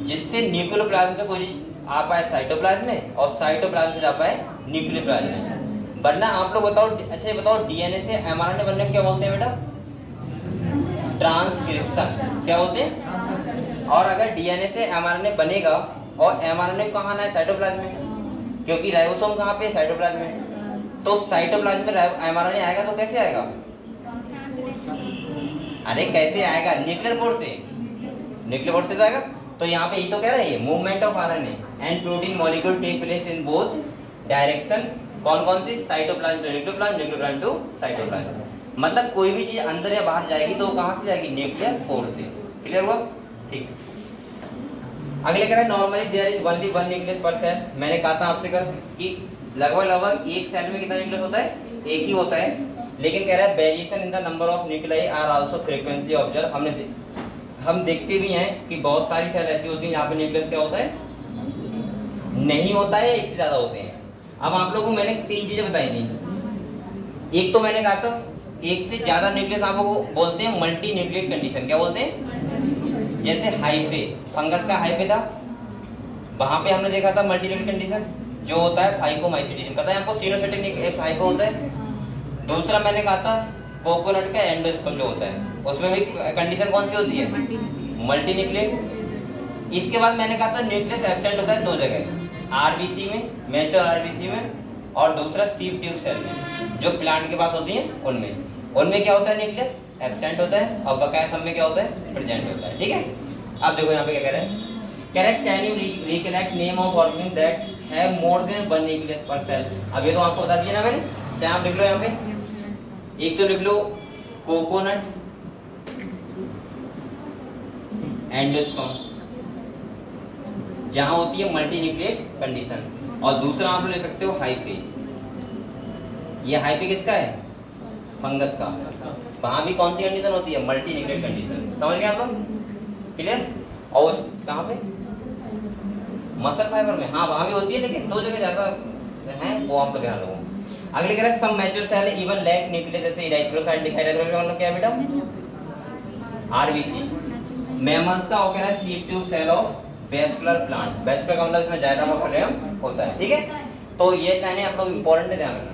[SPEAKER 2] जिससे न्यूक्लियोप्लाज्म से कोई आ पाए साइटोप्लाज्म में और साइटोप्लाज्म से जा पाए न्यूक्लियोप्लाज्म में। वरना आप लोग बताओ, अच्छा ये बताओ डीएनए से एमआरएनए बनने को क्या बोलते हैं बेटा? ट्रांसक्रिप्शन। क्या बोलते हैं? और अगर डीएनए से एमआरएनए बनेगा और एमआरएनए कहाँ आना है? साइटोप्लाज्म में, क्योंकि राइबोसोम कहाँ पे है? साइटोप्लाज्म में। तो साइटोप्लाज्म में एमआरएनए आएगा तो कैसे आएगा? अरे कैसे आएगा? न्यूक्लियर पोर से, न्यूक्लियर पोर से आएगा। तो यहाँ पे ये तो कह रहा है movement of RNA and protein molecule take place in both direction. कौन कौन सी? Cytoplasm to nucleoplasm, nucleoplasm to cytoplasm. मतलब कोई भी चीज अंदर या बाहर जाएगी तो कहाँ से जाएगी? न्यूक्लियर पोर से। क्लियर हुआ? ठीक। अगले कह रहा है normally there is only one nucleus per cell. मैंने कहा था आपसे कल कि लगभग एक सेल में कितना न्यूक्लियस होता है? एक ही होता है। लेकिन कह रहा है variation in the number of nuclei are also frequently observe. हम देखते भी हैं कि बहुत सारी सेल ऐसी होती हैं जहाँ पे न्यूक्लियस क्या होता है? नहीं होता है, एक से ज्यादा होते हैं। अब आप लोगों को मैंने तीन चीजें बताई थी। एक तो मैंने कहा था एक से ज्यादा न्यूक्लियस आप लोगों को बोलते हैं मल्टी न्यूक्लियस कंडीशन। क्या बोलते हैं? जैसे हाइफे, फंगस का हाइफे था, वहां पे हमने देखा था मल्टी न्यूक्लियस कंडीशन जो होता है फाइकोमाइसिटिस। पता है आपको? सीरोसेटिक फाइको होता है। दूसरा मैंने कहा था कोकोनट का एंडोस्पर्म जो होता है, उसमें भी कंडीशन कौन सी होती है? Multi nucleus. इसके बाद मैंने कहा था न्यूक्लियस एब्सेंट होता है दो जगह, आरबीसी में, मैच्योर आरबीसी में, और दूसरा सीव ट्यूब सेल में, जो प्लांट के पास होती है उनमें क्या होता है? न्यूक्लियस एब्सेंट होता है, और बकाया सब में क्या होता है? प्रेजेंट होता है। ठीक है। अब देखो यहाँ पे क्या कह रहे हैं, correct can you recollect name of organism that have more than one nucleus per cell. अब ये तो आपको बता दिया ना मैंने, चाहे आप लिख लो यहाँ पे। एक तो लिख लो कोकोनट एंडोस्पर्म जहां होती है मल्टी न्यूक्लियस कंडीशन, और दूसरा आप ले सकते हो हाइफे। ये हाइफे किसका है? फंगस का। वहां भी कौन सी कंडीशन होती है? Multi nucleus condition. समझ गए आप लोग? क्लियर? और कहां पे? मसल फाइबर में। हाँ वहां भी होती है, लेकिन दो जगह ज्यादा है, वो आपको ध्यान रखो। अगले कह रहे हैं some mature cell even lack nucleus, जैसे इरेथ्रोसाइट दिखाई रहता है, मतलब क्या है बेटा? आरबीसी। मैमल्स का वो कह रहा है sieve tube cell of vascular plant. Vascular का मतलब इसमें जायदाम ऑफ फ्लेम होता है। ठीक है। तो ये कहने आप लोग इंपॉर्टेंट है, ध्यान रखना।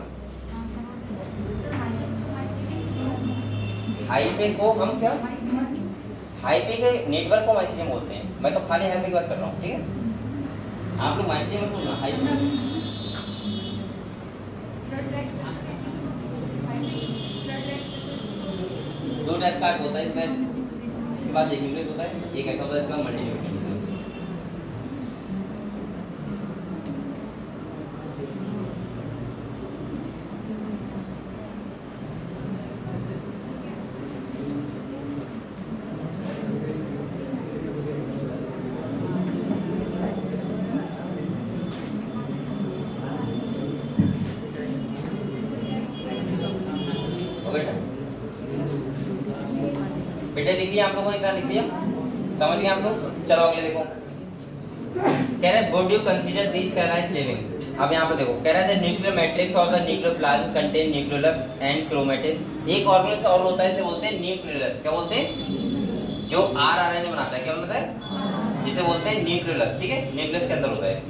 [SPEAKER 2] हाइफे को हम क्या? हाइफे के नेटवर्क को माइसीलियम बोलते हैं। मैं तो खाली हाइफे की बात कर रहा हूँ। ठीक है। आप लोग माइसीलियम बोलना हाइफे। कार्ड होता है, इसके बाद एक न्यूक्लियस होता है, एक ऐसा होता है इसका मल्टी न्यूक्लियस। बेटा लिख दिया आप लोगों ने, इतना लिख दिया, समझ गए आप लोग? चलो अगले देखो, कह रहा है would you consider this cell as living. अब यहाँ पे देखो कह रहा है न्यूक्लियर मैट्रिक्स और the nucleoplasm contain nucleolus and chromatin. एक ऑर्गेनेल और होता है, इसे बोलते हैं न्यूक्लियोलस। क्या बोलते हैं? जो आरएनए बनाता है, क्या बनाता है? जिसे बोलते हैं न्यूक्लियोलस। ठीक है, न्यूक्लियस के अंदर होता है।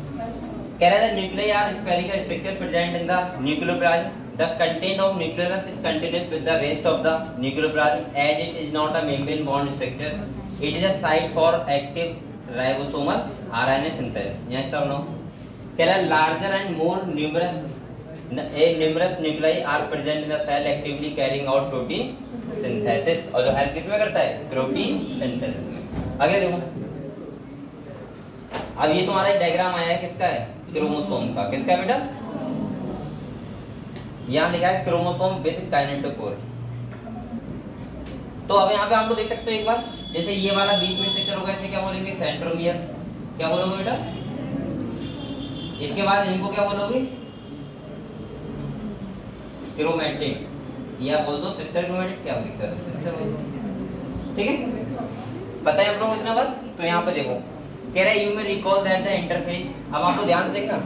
[SPEAKER 2] कह रहा है nuclei are spherical structure present in the nucleoplasm. The content of nucleus is continuous with the rest of the nucleoplasm as it is not a membrane bound structure. It is a site for active ribosomal RNA synthesis. यहाँ stop no. कह रहा है larger and more numerous nuclei are present in the cell actively carrying out protein synthesis. और जो help किसमें करता है? Protein synthesis में। अगले देखो, अब ये तुम्हारा एक डायग्राम आया है, किसका है? क्रोमोसोम का। किसका बेटा? यहाँ लिखा है क्रोमोसोम विद काइनेटोकोर। तो अब यहाँ पे आप लोग देख सकते हो एक बार, जैसे ये वाला बीच में स्ट्रक्चर होगा, इसे क्या बोलेंगे? सेंट्रोमियर। क्या बोलोगे बेटा? इसके बाद इनको क्या बोलोगे? क्रोमैटिड, या बोल दो सिस्टर क्रोमैटिड। क्या दिक्कत है? सिस्टर बोल दो। ठीक है, पता है आप लोगों को इतना बात? तो यहाँ पे देखो कह रहा है you may recall that the interface. अब आप लोग ध्यान से देखना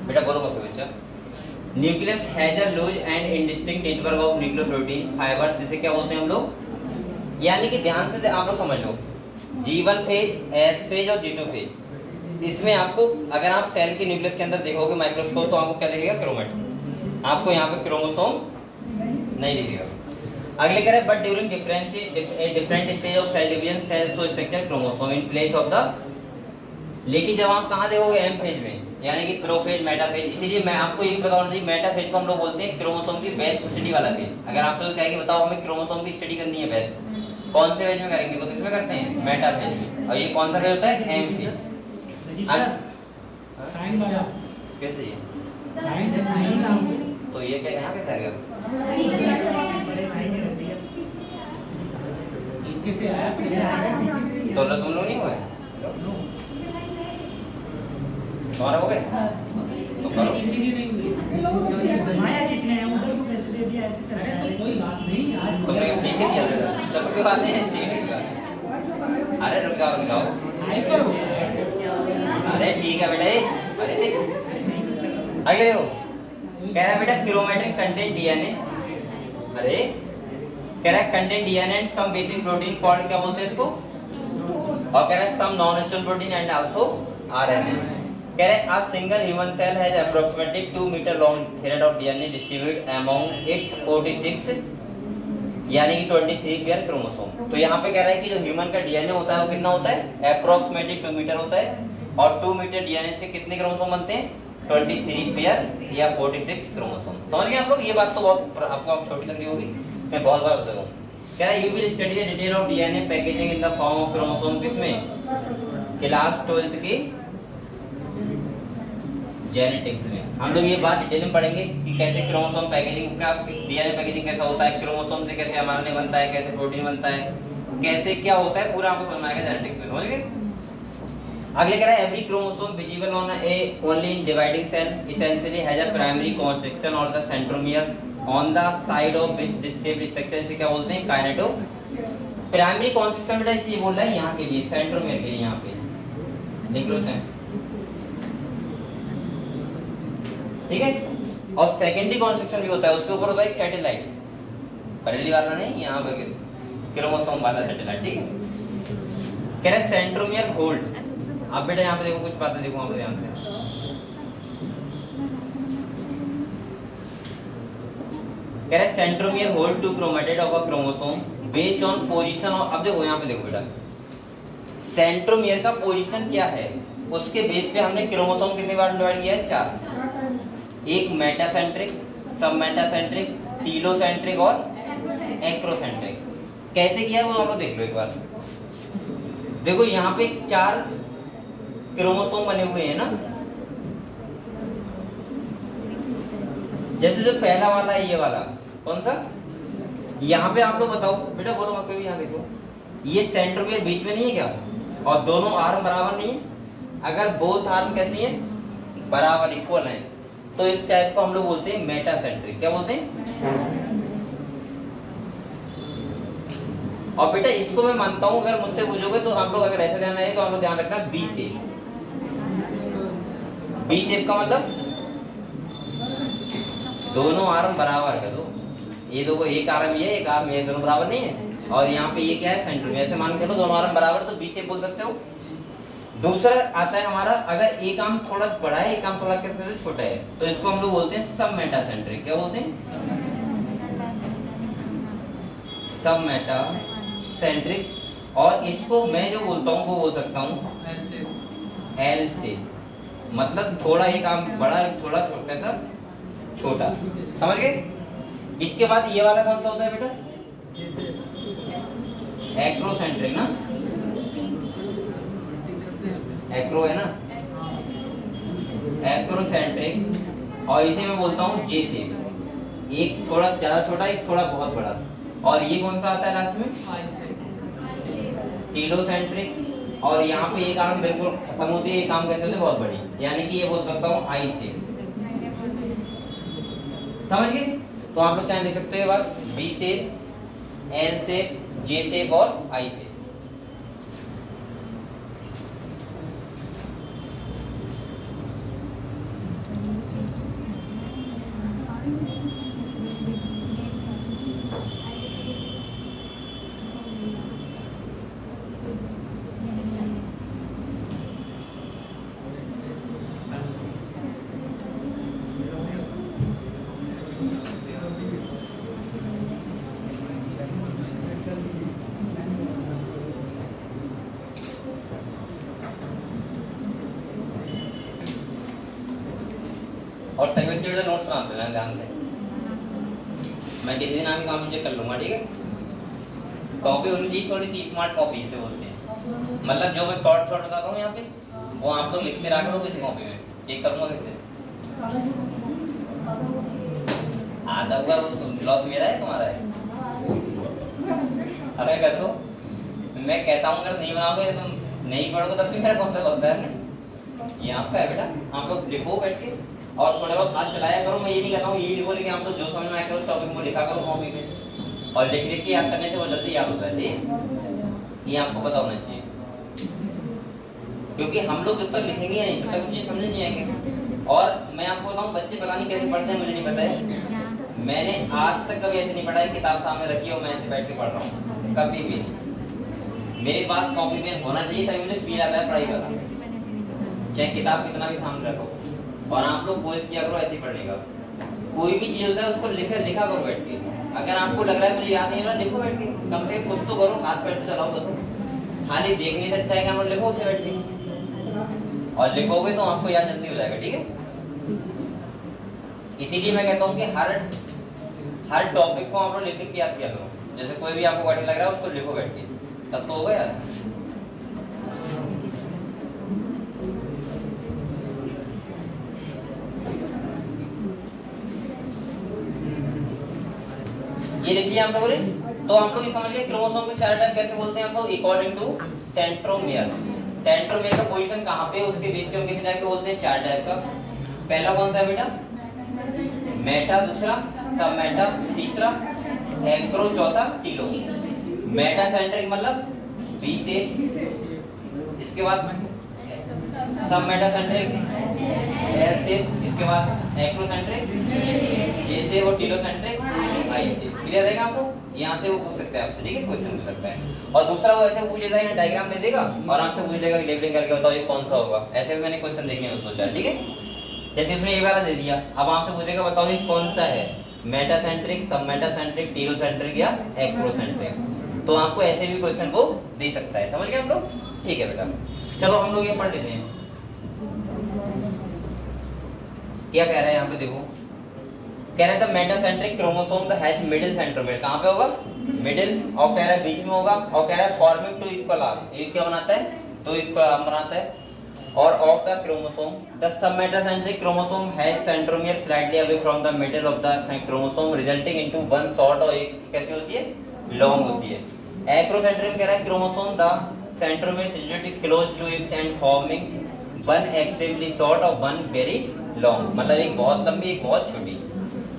[SPEAKER 2] बेटा, बोलो मत बच्चा। Nucleus has a loose and indistinct network of nucleoprotein fibres, जिसे क्या बोलते हैं हम लोग? यानी कि ध्यान से आप लोग समझ लो, G1 फेज, S फेज और G2 फेज। इसमें आपको अगर आप सेल के न्यूक्लियस के अंदर देखोगे माइक्रोस्कोप, तो आपको क्या दिखेगा? क्रोमैटिन। आपको यहाँ पे क्रोमोसोम नहीं दिखेगा। अगले कह रहे हैं but during different stage of cell division cell show structure chromosome in place of the. लेकिन जब आप कहाँ देखोगे? M फेज में, यानी कि प्रोफेज मेटाफेज। इसीलिए मैं आपको ये बताऊं जी, मेटाफेज को हम लोग बोलते हैं क्रोमोसोम की बेस्ट स्टडी वाला फेज। अगर आपसे कहे कि बताओ हमें क्रोमोसोम की स्टडी करनी है बेस्ट, कौन से फेज में करेंगे? तो किसमें करते हैं? मेटाफेज में। और ये कौन सा फेज होता है? M phase.
[SPEAKER 1] साइन वाला
[SPEAKER 2] कैसे ये
[SPEAKER 1] साइन से साइन का
[SPEAKER 2] तो ये क्या यहाँ कैसे आ गया?
[SPEAKER 1] पीछे से आया, पीछे से आया, पीछे से
[SPEAKER 2] तो तुम लोग नहीं हुए? तुम्हारा हो गए? तो करो।
[SPEAKER 1] इसीलिए नहीं हुई। माया किसने है? उधर को पैसे दे दिया ऐसे चल रहा है। तो कोई बात नहीं, आज
[SPEAKER 2] तुमने ठीक है दिया था। चलो कोई बात नहीं है, ठीक है। अरे रुक जाओ, रुक जाओ।
[SPEAKER 1] हाइपर हो गया।
[SPEAKER 2] अरे ठीक है बेटा। अरे अगले हो कह रहा है बेटा क्रोमैटिन कंटेंट डीएनए। अरे कह रहा है content DNA and some basic protein called, क्या बोलते हैं इसको? और कह रहा है some non histone protein and also RNA. कह रहे हैं a single human cell has approximately 2 meter long thread of DNA distributed among its 46 यानी कि 23 पेयर क्रोमोसोम। तो यहाँ पे कह रहा है कि जो ह्यूमन का डीएनए होता है वो कितना होता है? अप्रोक्सीमेटली 2 मीटर होता है। और 2 मीटर डीएनए से कितने क्रोमोसोम बनते हैं? 23 पेयर या 46 क्रोमोसोम। समझ गए आप लोग? ये बात तो बहुत आपको छोटी लग रही होगी, मैं बहुत बार बता रहा हूँ। कह रहा है you will study the detail of DNA packaging in the form of chromosome. किसमें? क्लास 12th की जेनेटिक्स में हम लोग ये बात डिटेल में पढ़ेंगे कि कैसे क्रोमोसोम पैकेजिंग का, डीएनए पैकेजिंग कैसा होता है, क्रोमोसोम से कैसे एमआरएनए बनता है, कैसे प्रोटीन बनता है, कैसे क्या होता है, पूरा आपको समझ में आएगा जेनेटिक्स में। समझ गए? अगले कह रहा है every chromosome visible on a only in dividing cell essentially has a primary construction और the centromere on the side of which this shape structure, इसे क्या बोलते हैं? काइनेटो। प्राइमरी कंस्ट्रक्शन बेटा इसलिए बोल रहा है यहाँ के लिए, सेंट्रोमियर के लिए। यहाँ पे देख लो सें, ठीक है। और सेकेंडरी कंस्ट्रक्शन भी होता है, उसके ऊपर होता है एक सैटेलाइट, बरेली वाला नहीं, यहाँ पे क्रोमोसोम वाला सैटेलाइट। ठीक है, कह रहा है सेंट्रोमियर होल्ड। अब बेटा यहाँ पे देखो कुछ बातें देखो आप ध्यान से। कह रहा है centromere hold two chromatid of a chromosome based on position. और अब देखो यहाँ पे देखो बेटा, सेंट्रोमियर का पोजीशन क्या है, उसके बेस पे हमने क्रोमोसोम कितने बार डिवाइड किया है? 4। एक मेटासेंट्रिक, सब मेटासेंट्रिक, टीलोसेंट्रिक और एक्रोसेंट्रिक। कैसे किया वो हम लोग देख लो एक बार। देखो यहाँ पे 4 क्रोमोसोम बने हुए हैं ना, जैसे जो पहला वाला है ये वाला कौन सा, यहाँ पे आप लोग बताओ बेटा, बोलो मत कोई भी, यहाँ देखो ये सेंटर में बीच में नहीं है क्या, और दोनों आर्म बराबर नहीं है। अगर बोथ आर्म कैसी हैं, बराबर इक्वल हैं, तो इस टाइप को हम लोग बोलते हैं मेटासेंट्रिक। क्या बोलते हैं? और बेटा इसको मैं मानता हूं, अगर मुझसे पूछोगे तो आप लोग अगर ऐसे ध्यान रहे तो आप लोग ध्यान रखना बी शेप। बी शेप का मतलब दोनों आर्म बराबर कर दो, ये दो एक आर्म ये एक आर्म ये, दोनों बराबर नहीं है, और यहाँ पे ये क्या है सेंटर में, ऐसे मान के लो दोनों आर्म बराबर, तो बी शेप बोल सकते हो। दूसरा आता है हमारा, अगर एक आर्म थोड़ा बड़ा है एक आर्म थोड़ा कैसे छोटा है, तो इसको हम लोग बोलते हैं सब मेटासेंट्रिक। क्या बोलते हैं? सब मेटासेंट्रिक। और इसको मैं जो बोलता हूँ वो बोल सकता हूँ एल शेप, मतलब थोड़ा एक आर्म बड़ा थोड़ा कैसा छोटा, समझ गए? इसके बाद ये वाला कौन सा होता है बेटा? एक्रोसेंट्रिक ना, एक्रो है ना, एक्रोसेंट्रिक। और इसे मैं बोलता हूँ जे शेप, एक थोड़ा ज्यादा छोटा एक थोड़ा बहुत बड़ा। और ये कौन सा आता है लास्ट में? टीलोसेंट्रिक। और यहाँ पे एक आर्म बिल्कुल खत्म होती है, एक आर्म कैसे होती है बहुत बड़ी, यानी कि ये बोल सकता हूँ आई शेप। समझ गए? तो आप लोग चाहे देख सकते हो ये बात, B shape, L shape, J shape और आई शेप। और सभी बच्चे बेटा नोट्स बनाते हैं ध्यान से, मैं किसी दिन आगे कॉपी चेक कर लूंगा, ठीक है? कॉपी होनी चाहिए थोड़ी सी स्मार्ट कॉपी इसे बोलते हैं, मतलब जो मैं शॉर्ट बताता हूँ यहाँ पे वो आप लोग लिखते रहा करो किसी कॉपी में, चेक करूंगा कैसे। आधा हुआ लॉस मेरा है तुम्हारा है? अरे कर दो, मैं कहता हूँ अगर नहीं बनाओगे तुम नहीं पढ़ोगे तब भी मेरा कौन सा लॉस है? ये आपका है बेटा, आप लोग लिखो बैठ के और थोड़ा बहुत हाथ चलाया करो। मैं ये नहीं कहता हूँ ये लिखो, लेकिन आप तो जो समझ में आया करो उस टॉपिक को लिखा करो कॉपी पे, और लिख लिख के याद करने से वो जल्दी याद होता है। ये आपको पता होना चाहिए, क्योंकि हम लोग जब तक लिखेंगे नहीं तब तक मुझे समझ नहीं आएंगे। और मैं आपको बताऊँ बच्चे पता नहीं कैसे पढ़ते हैं, मुझे नहीं पता है। मैंने आज तक कभी ऐसे नहीं पढ़ा है किताब सामने रखी और मैं ऐसे बैठ के पढ़ रहा हूँ, कभी भी नहीं। मेरे पास कॉपी पेन होना चाहिए तभी मुझे फील आता है पढ़ाई वाला, चाहे किताब कितना भी सामने रखो। और आप लोग कोशिश किया करो ऐसे पढ़ने का, कोई भी चीज होता है उसको लिखा करो बैठ के। अगर आपको लग रहा है मुझे याद नहीं रहा, लिखो बैठ के, कम से कम कुछ तो करो, हाथ पैर तो चलाओ करो। खाली देखने से अच्छा है कि आप लिखो उसे बैठ के, और लिखोगे तो आपको याद जल्दी हो जाएगा, ठीक है? इसीलिए मैं कहता हूँ कि हर टॉपिक को आप लोग लिख के याद किया करो। जैसे कोई भी आपको कठिन लग रहा है उसको लिखो बैठ के, तब तो होगा यार। ये लिख लिया हम लोगों ने, तो हम लोग ये समझ गए क्रोमोसोम के 4 टाइप कैसे बोलते हैं हम लोग, अकॉर्डिंग टू सेंट्रोमियर। सेंट्रोमियर का पोजीशन कहाँ पे, उसके बेस पे हम कितने टाइप के बोलते हैं? 4 टाइप का। पहला कौन सा है बेटा? मेटा, दूसरा सब मेटा, तीसरा एक्रो, चौथा टीलो। मेटा सेंट्रिक मतलब बी शेप, इसके बाद सब मेटा सेंट्रिक एल शेप, इसके बाद एक्रो सेंट्रिक जे शेप और टीलो सेंट्रिक आई शेप। क्लियर रहेगा आपको? यहाँ से वो पूछ सकते हैं आपसे, ठीक है? क्वेश्चन पूछ सकता है। और दूसरा वो ऐसे पूछ लेता है, डायग्राम दे देगा और आपसे पूछ लेगा कि लेबलिंग करके बताओ ये कौन सा होगा। ऐसे भी मैंने क्वेश्चन देखे हैं 2-4, ठीक है? जैसे इसमें ये वाला दे दिया, अब आपसे पूछेगा बताओ ये कौन सा है, मेटासेंट्रिक, सब मेटासेंट्रिक, टीलोसेंट्रिक या एक्रोसेंट्रिक। तो आपको ऐसे भी क्वेश्चन वो दे सकता है। समझ गए हम लोग? ठीक है बेटा, चलो हम लोग ये पढ़ लेते हैं क्या कह रहा है यहाँ पे। देखो कह रहे थे metacentric chromosome the has middle centromere, कहां पे होगा? मिडिल, और कह रहा है बीच में होगा, और कह रहा है फॉर्मिंग टू इक्वल आर्म, ये क्या बनाता है? तो इक्वल आर्म बनाता है। और of the chromosome the submetacentric chromosome has centromere slightly away from the middle of the chromosome resulting into one short, और एक कैसी होती है? लॉन्ग होती है। एक्रोसेंट्रिक कह रहा है chromosome the centromere situated close to its end forming one extremely short और वन वेरी लॉन्ग, मतलब एक बहुत लंबी एक बहुत छोटी।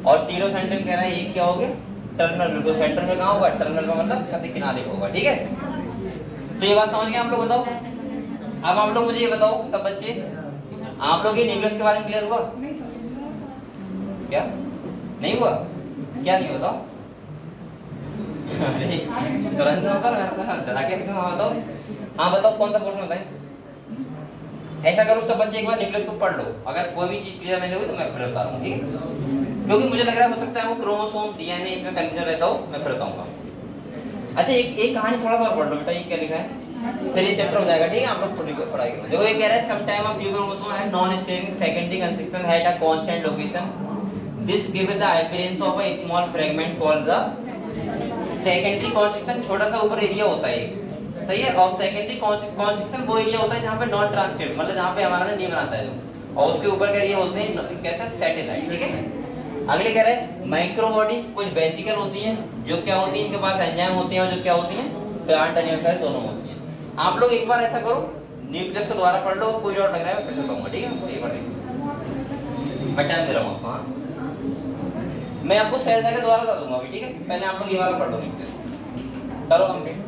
[SPEAKER 2] और टीरोसेंट्रिक कह रहा है ये क्या हो गया? टर्मिनल, बिल्कुल सेंटर में कहां होगा? टर्मिनल में, मतलब कति किनारे पे होगा। ठीक है, तो ये बात समझ गए आप लोग? बताओ अब आप लोग मुझे ये बताओ सब बच्चे, आप लोग ये न्यूक्लियस के बारे में क्लियर हुआ क्या? नहीं हुआ? क्या नहीं बताओ? अरे तुरंत डरा के बताओ। हाँ बताओ कौन सा पोर्शन बताएं? ऐसा करो सब बच्चे एक बार न्यूक्लियस को पढ़ लो, अगर कोई भी चीज क्लियर नहीं हुई तो मैं फिर बता रहा हूँ, ठीक है? क्योंकि मुझे लग रहा है हो सकता है वो क्रोमोसोम डीएनए इसमें कंफ्यूजन रहता हो, मैं फिर बताऊंगा। अच्छा एक कहानी थोड़ा सा और पढ़ लो बेटा, ये क्या लिखा है, फिर ये चैप्टर हो जाएगा। ठीक है, आप लोग पढ़ाई करो। देखो ये कह रहा है some time of chromosome have non staining secondary construction at a constant location, this give the appearance of a small fragment called the secondary construction. छोटा सा ऊपर एरिया होता है, सही है, और सेकेंडरी कंस्ट्रक्शन वो एरिया होता है जहां पे नॉन ट्रांसक्रिप्ट, मतलब जहां पे हमारा नहीं बनाता है जो, और उसके ऊपर का एरिया बोलते हैं कैसा? सैटेलाइट। ठीक है, अगले कह रहे हैं माइक्रोबॉडी कुछ बेसिकल होती हैं, जो क्या होती है? इनके पास एंजाइम होते हैं, और जो क्या होती हैं? प्लांट एनिमल सेल दोनों होती हैं। आप लोग एक बार ऐसा करो, न्यूक्लियस को दोबारा पढ़ लो, कोई और लग रहा है मैं फिर से कहूंगा। ठीक है, एक बार मैं टाइम दे रहा हूं आपको। हाँ मैं आपको सेल सेल दोबारा बता दूंगा अभी, ठीक है? पहले आप लोग ये वाला पढ़ लो, न्यूक्लियस करो कंप्लीट।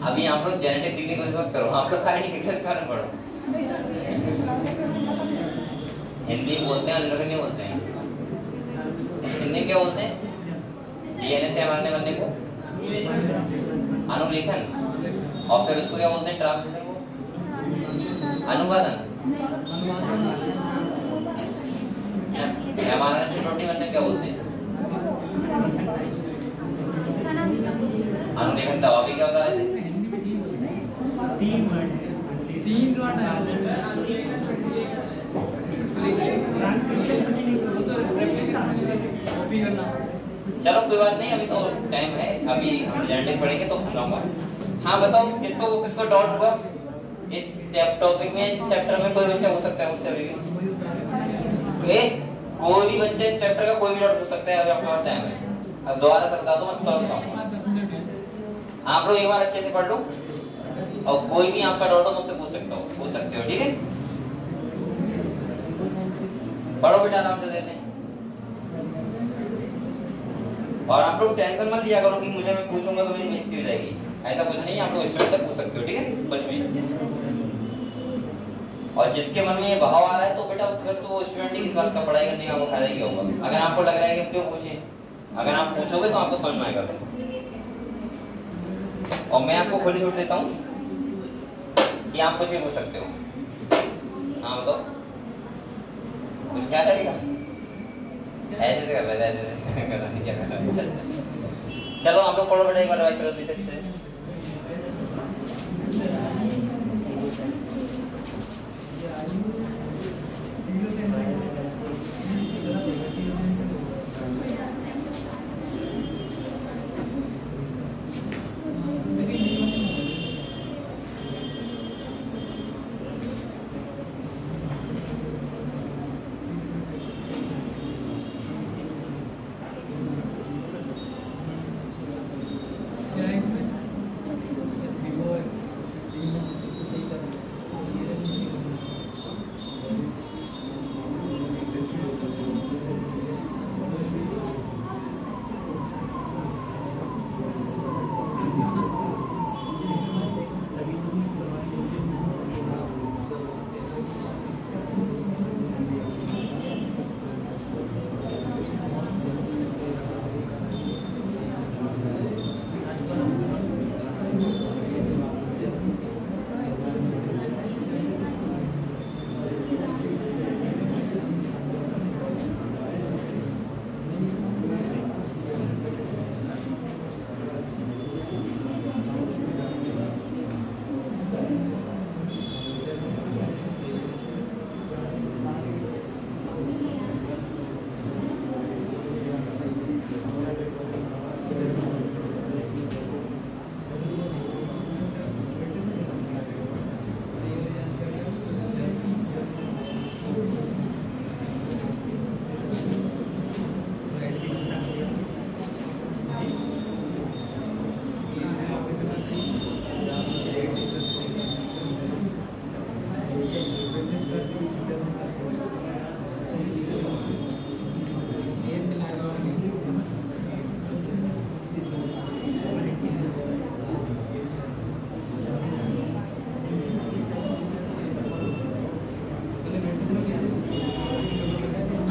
[SPEAKER 2] अभी आप लोग जेनेटिक्स सीखने की कोशिश करो, आप लोग खाली न्यूक्लियस के बारे में पढ़ो। हिंदी बोलते हैं, लोग नहीं बोलते हैं। हिंदी में क्या बोलते हैं? डीएनए से मरने बनने को अनुलेखन, और फिर उसको क्या बोलते हैं? ट्रांसलेशन को अनुवादन। हमारा से प्रोटीन बनने क्या बोलते हैं? अनुलेखन। दवा भी क्या होता है?
[SPEAKER 1] तीन वर्ड
[SPEAKER 2] चलो कोई बात नहीं, अभी तो टाइम है, अभी हम जेनेटिक्स पढ़ेंगे तो समझाऊंगा। हाँ बताओ किसको किसको डाउट हुआ इस टॉपिक में, इस चैप्टर में? कोई बच्चा पूछ सकता है मुझसे अभी भी? कोई भी बच्चा इस चैप्टर का कोई भी डाउट पूछ सकता है, अभी आपके पास टाइम है। अब दोबारा से बता दो, मैं तुरंत बताऊंगा। आप लोग एक बार अच्छे से पढ़ लो, और कोई भी आपका डाउट हो मुझसे पूछ सकते हो, ठीक है? पढ़ो बेटा आराम से देते। और आप लोग टेंशन मत लिया करो कि मुझे मैं पूछूंगा तो मेरी बेइज्जती हो जाएगी, ऐसा कुछ नहीं, आप लोग स्टूडेंट से पूछ सकते हो, ठीक है? कुछ भी। और जिसके मन में ये भाव आ रहा है तो बेटा फिर तो स्टूडेंट की इस बात का पढ़ाई करने का वो फायदा क्या होगा। अगर आपको लग रहा है कि क्यों पूछे, अगर आप पूछोगे तो आपको समझ में आएगा। और मैं आपको खुली छूट देता हूँ कि आप कुछ भी पूछ सकते हो। हाँ बताओ, कुछ क्या करेगा? ऐसे से कर रहा है, ऐसे करना क्या कर रहा है। चलो आप लोग पढ़ो बेटा, एक बार रिवाइज करो दूसरे से।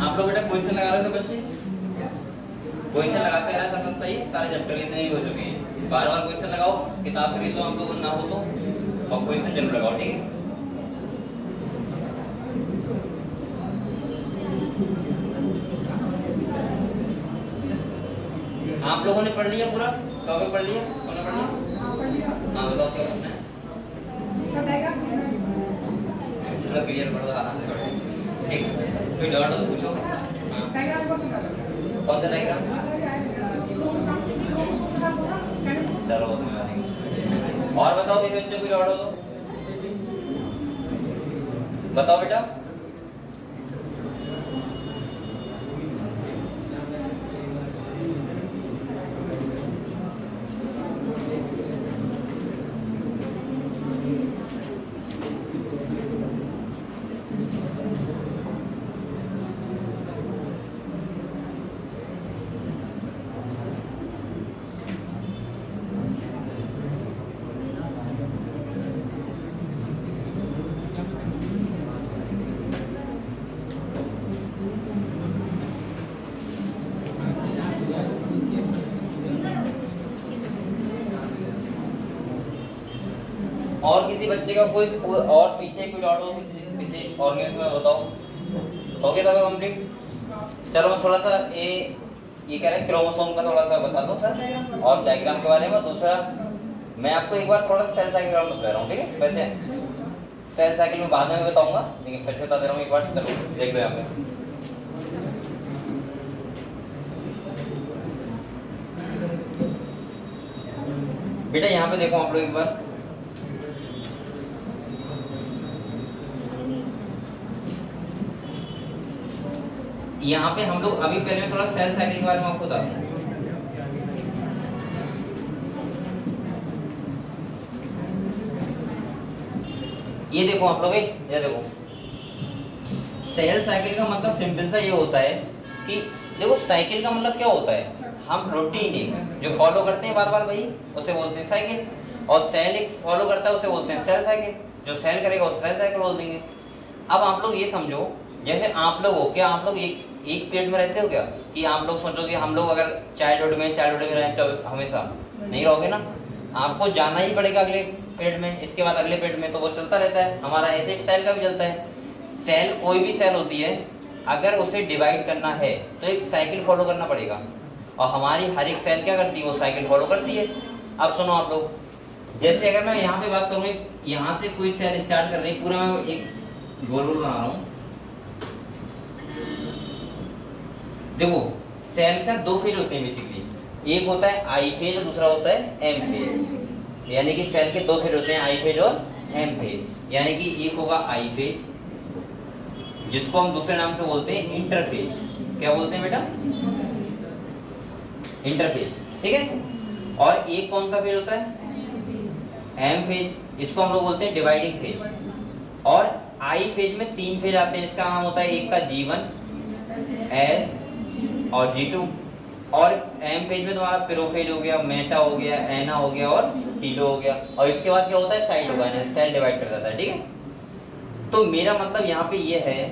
[SPEAKER 2] आप लोग बेटा क्वेश्चन लगा रहे हो बच्चे, क्वेश्चन लगाते रहना सब सही। सारे चैप्टर इतने ही हो चुके हैं, बार बार क्वेश्चन लगाओ, किताब खरीद लो आप लोगों ना हो तो, और क्वेश्चन जरूर लगाओ, ठीक है। आप लोगों ने पढ़ लिया पूरा टॉपिक? पढ़ लिया? कौन ने पढ़ लिया? हाँ बताओ क्या पूछना है? चलो क्लियर पढ़ो, आराम से पढ़ो, ठीक। कोई डाउट हो तो पूछो। कौन सा डायग्राम? चलो और बताओ किसी बच्चे को डाउट हो तो बताओ बेटा। और किसी बच्चे का कोई और पीछे कोई डाउट हो किसी ऑर्गेनाइजेशन में बताओ। हो गया था कंप्लीट। चलो मैं थोड़ा सा ये कह रहे हैं क्रोमोसोम का थोड़ा सा बता दो सर, और डायग्राम के बारे में। दूसरा मैं आपको एक बार थोड़ा सा सेल साइकिल बता रहा हूँ, ठीक है। वैसे सेल साइकिल में बाद में बताऊंगा, लेकिन फिर से बता दे रहा हूँ एक बार। चलो देख लो यहाँ पे। बेटा यहाँ पे देखो आप लोग एक बार, यहाँ पे हम लोग अभी पहले थोड़ा सेल साइकिल के बारे में आपको बताते हैं। ये देखो आप लोग, ये देखो सेल साइकिल का मतलब सिंपल सा ये होता है कि देखो साइकिल का मतलब क्या होता है, हम रूटीन जो फॉलो करते हैं बार बार वही, उसे बोलते हैं साइकिल। और सेल एक फॉलो करता है उसे बोलते हैं सेल साइकिल। जो सेल करेगा उसे सेल साइकिल बोल देंगे। अब आप लोग ये समझो, जैसे आप लोग हो, क्या आप लोग एक पेड़ में रहते हो क्या? कि आप लोग सोचो कि हम लोग अगर चाइल्डहुड में रहें हमेशा, नहीं रहोगे ना, आपको जाना ही पड़ेगा अगले पेड़ में, इसके बाद अगले पेड़ में, तो वो चलता रहता है। हमारा ऐसे एक सेल का भी चलता है। सेल, कोई भी सेल होती है, अगर उसे डिवाइड करना है तो एक साइकिल फॉलो करना पड़ेगा, और हमारी हर एक सेल क्या करती है? वो साइकिल फॉलो करती है। अब सुनो आप लोग, जैसे अगर मैं यहाँ पे बात करूँ, यहाँ से कोई सेल स्टार्ट कर रही है, पूरा मैं एक गोल गोल बना रहा हूँ। देखो सेल का दो फेज होते हैं बेसिकली, एक होता है आई फेज और दूसरा होता है एम फेज। यानी कि सेल के दो फेज होते हैं, आई फेज और एम फेज। यानी कि एक होगा आई फेज, जिसको हम दूसरे नाम से बोलते हैं इंटरफेज। क्या बोलते हैं बेटा? इंटरफेज, ठीक है। और एक कौन सा फेज होता है? एम फेज, इसको हम लोग बोलते हैं डिवाइडिंग फेज। और आई फेज में 3 फेज आते हैं, इसका नाम होता है एक का G1, S और G2। और एम फेज में तुम्हारा प्रोफेज हो गया, मेटा हो गया, एना हो गया और टीलो हो गया। और इसके बाद क्या होता है? साइड होगा, सेल डिवाइड कर जाता है, ठीक है। तो मेरा मतलब यहाँ पे ये है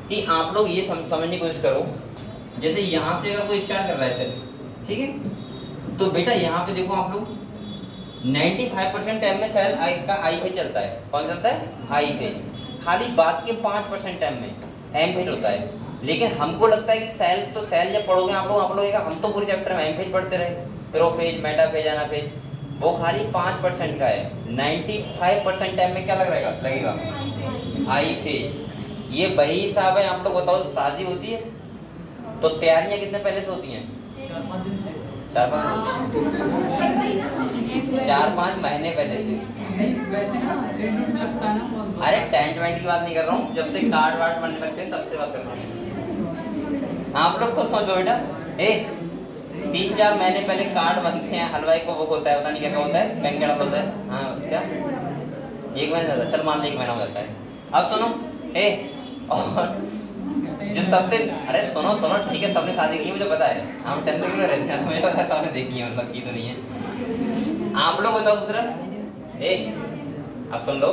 [SPEAKER 2] कि आप लोग ये समझने की कोशिश करो, जैसे यहाँ से अगर कोई स्टार्ट कर रहा है सेल, ठीक है, तो बेटा यहाँ पे देखो आप लोग 95% टाइम में सेल का आई फेज चलता है। कौन चलता है? I phase. खाली बात के 5% टाइम में एम फेज होता है। लेकिन हमको लगता है कि सेल जब पढ़ोगे आप लोग हम तो पूरे चैप्टर में एम फेज पढ़ते रहे, प्रोफेज, मेटाफेज, एनाफेज, वो खाली 5% का है। 95% टाइम में क्या लगेगा? I phase. ये वही हिसाब है। आप लोग बताओ, शादी होती है तो तैयारियां कितने पहले से होती हैं? 4-5 महीने पहले से। अरे टेंट वेंट की बात नहीं कर रहा हूँ, जब से कार्ड वार्ड बनने लगते हैं तब से बात कर रहा हूँ। आप लोग खुद सोचो बेटा, 3-4 महीने पहले कार्ड बनते हैं, हलवाई को बुक होता है, पता नहीं क्या होता है, बैंक का होता है, हाँ क्या 1 महीना जाता है, चल मान लो 1 महीना हो जाता है। अब सुनो, और जो सबसे, अरे सुनो ठीक है, सबने शादी की मुझे पता है, हम 10th क्यों रहते हैं, मुझे पता है सबने देखी है, मतलब की तो नहीं है। आप लोग बताओ दूसरा, अब सुन लो,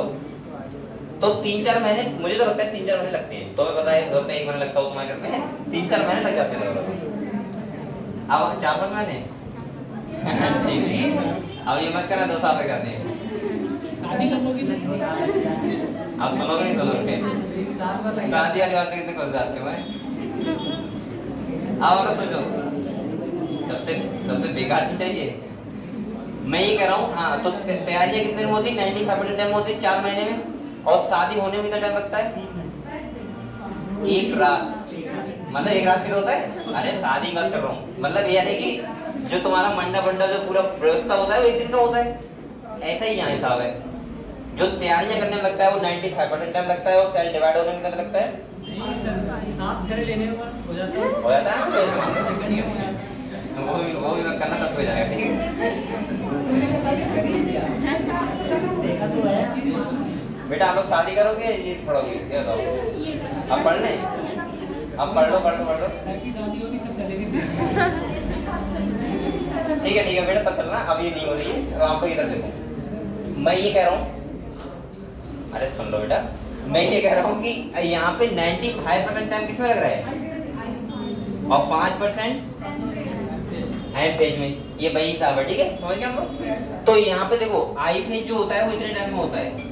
[SPEAKER 2] तो 3-4 महीने, मुझे तो लगता है 3-4 महीने लगते हैं, तो मैं पता है 1 महीने लगता हो तुम्हारे घर में, 3-4 महीने लग जाते हैं। अब 4-5 महीने ठीक है, अब ये मत करना 2 साल लग जाते हैं। आप सुनोगे नहीं सुनोगे? शादी वाली बात से कितने खुश जाते हो? अब सोचो, सबसे बेकार चीज है ये। मैं ये कह रहा हूँ, हाँ, तो तैयारियां कितने में होती? 95% टाइम होती है 4 महीने में। और शादी होने में कितना टाइम लगता है? 1 रात। मतलब 1 रात फिर होता है? अरे शादी बात कर रहा हूँ, मतलब ये है कि जो तुम्हारा मंडप जो पूरा व्यवस्था होता है वो 1 दिन का होता है। ऐसा ही यहाँ हिसाब है। जो तैयारियां करने में लगता है वो 95% टाइम लगता है, और सेल डिवाइड होने में कितना लगता है?
[SPEAKER 1] 7 घरे लेने में बस हो जाता है ना,
[SPEAKER 2] वो भी मैं करना तब हो जाएगा, ठीक है।
[SPEAKER 1] देखा तो है।
[SPEAKER 2] बेटा आप लोग शादी करोगे ये पढ़ोगे? ये बताओ, अब पढ़ने, अब पढ़ लो।
[SPEAKER 1] सर की शादी होगी तब चलेगी।
[SPEAKER 2] ठीक है बेटा, तब चलना, अब ये नहीं हो रही है, तो आपको इधर देखो। मैं ये कह रहा हूँ, अरे सुन लो बेटा, मैं ये कह रहा हूँ कि यहाँ पे 95% टाइम किसमें लग रहा है और 5% एम फेज में। ये वही हिसाब है, ठीक है, समझ गए हम लोग? तो यहाँ पे देखो आई फेज जो होता है वो इतने टाइम में होता है।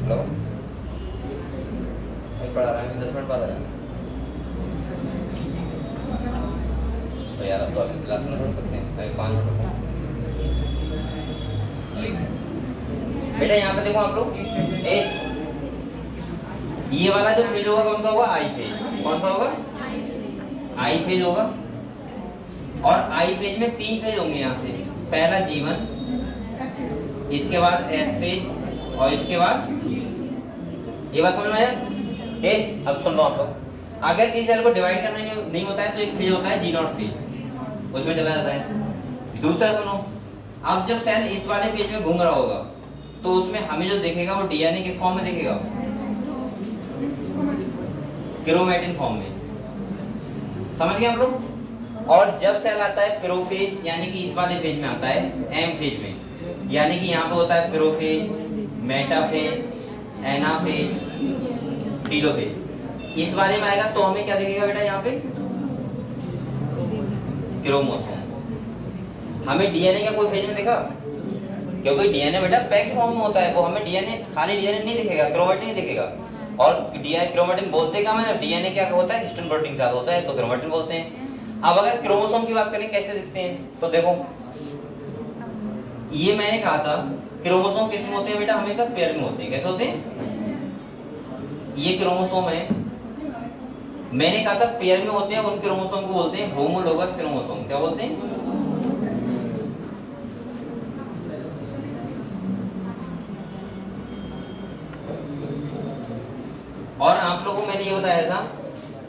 [SPEAKER 2] हेलो, पढ़ा रहा है 10 मिनट बाद आया तो यार, अब तो अभी क्लास में पढ़ सकते हैं, अभी 5 मिनट बेटा। यहाँ पे देखो आप लोग, ये वाला जो फेज होगा कौन सा होगा? I phase. कौन सा होगा? आई फेज होगा। और आई फेज में 3 फेज होंगे यहाँ से, पहला G1, इसके बाद S फेज और इसके बाद, ये बात समझ में आया? अब सुन लो आप लोग, अगर किसी सेल को डिवाइड करना नहीं होता है तो एक फेज होता है G0 फेज, उसमें चला जाता है। दूसरा सुनो, अब जब सेल इस वाले फेज में घूम रहा होगा तो उसमें हमें जो देखेगा वो डीएनए किस फॉर्म में देखेगा? क्रोमैटिन फॉर्म में। समझ गए आप लोग? और जब सेल आता है प्रोफेज यानी कि इस वाले फेज में आता है एम फेज में, यानी कि यहाँ पे होता है प्रोफेज, मेटाफेज, एनाफेज, टीलोफेज। इस वाले में आएगा तो हमें क्या दिखेगा बेटा यहाँ पे क्रोमोसोम। हमें डीएनए का कोई फेज में दिखा? क्योंकि डीएनए बेटा पैक्ड फॉर्म में होता है, वो हमें डीएनए खाली डीएनए नहीं दिखेगा, क्रोमेटिन नहीं दिखेगा। और डीएनए क्रोमेटिन बोलते क्या है, डीएनए क्या होता है हिस्टोन प्रोटीन के साथ होता है तो क्रोमेटिन बोलते हैं। अब अगर क्रोमोसोम की बात करें कैसे दिखते हैं तो देखो ये मैंने कहा था क्रोमोसोम किस में होते हैं बेटा, हमेशा पेयर में होते हैं। कैसे होते हैं? ये क्रोमोसोम है, मैंने कहा था पेयर में होते हैं, उन क्रोमोसोम को बोलते हैं होमोलोगस क्रोमोसोम। क्या बोलते हैं? और आप लोगों को मैंने ये बताया था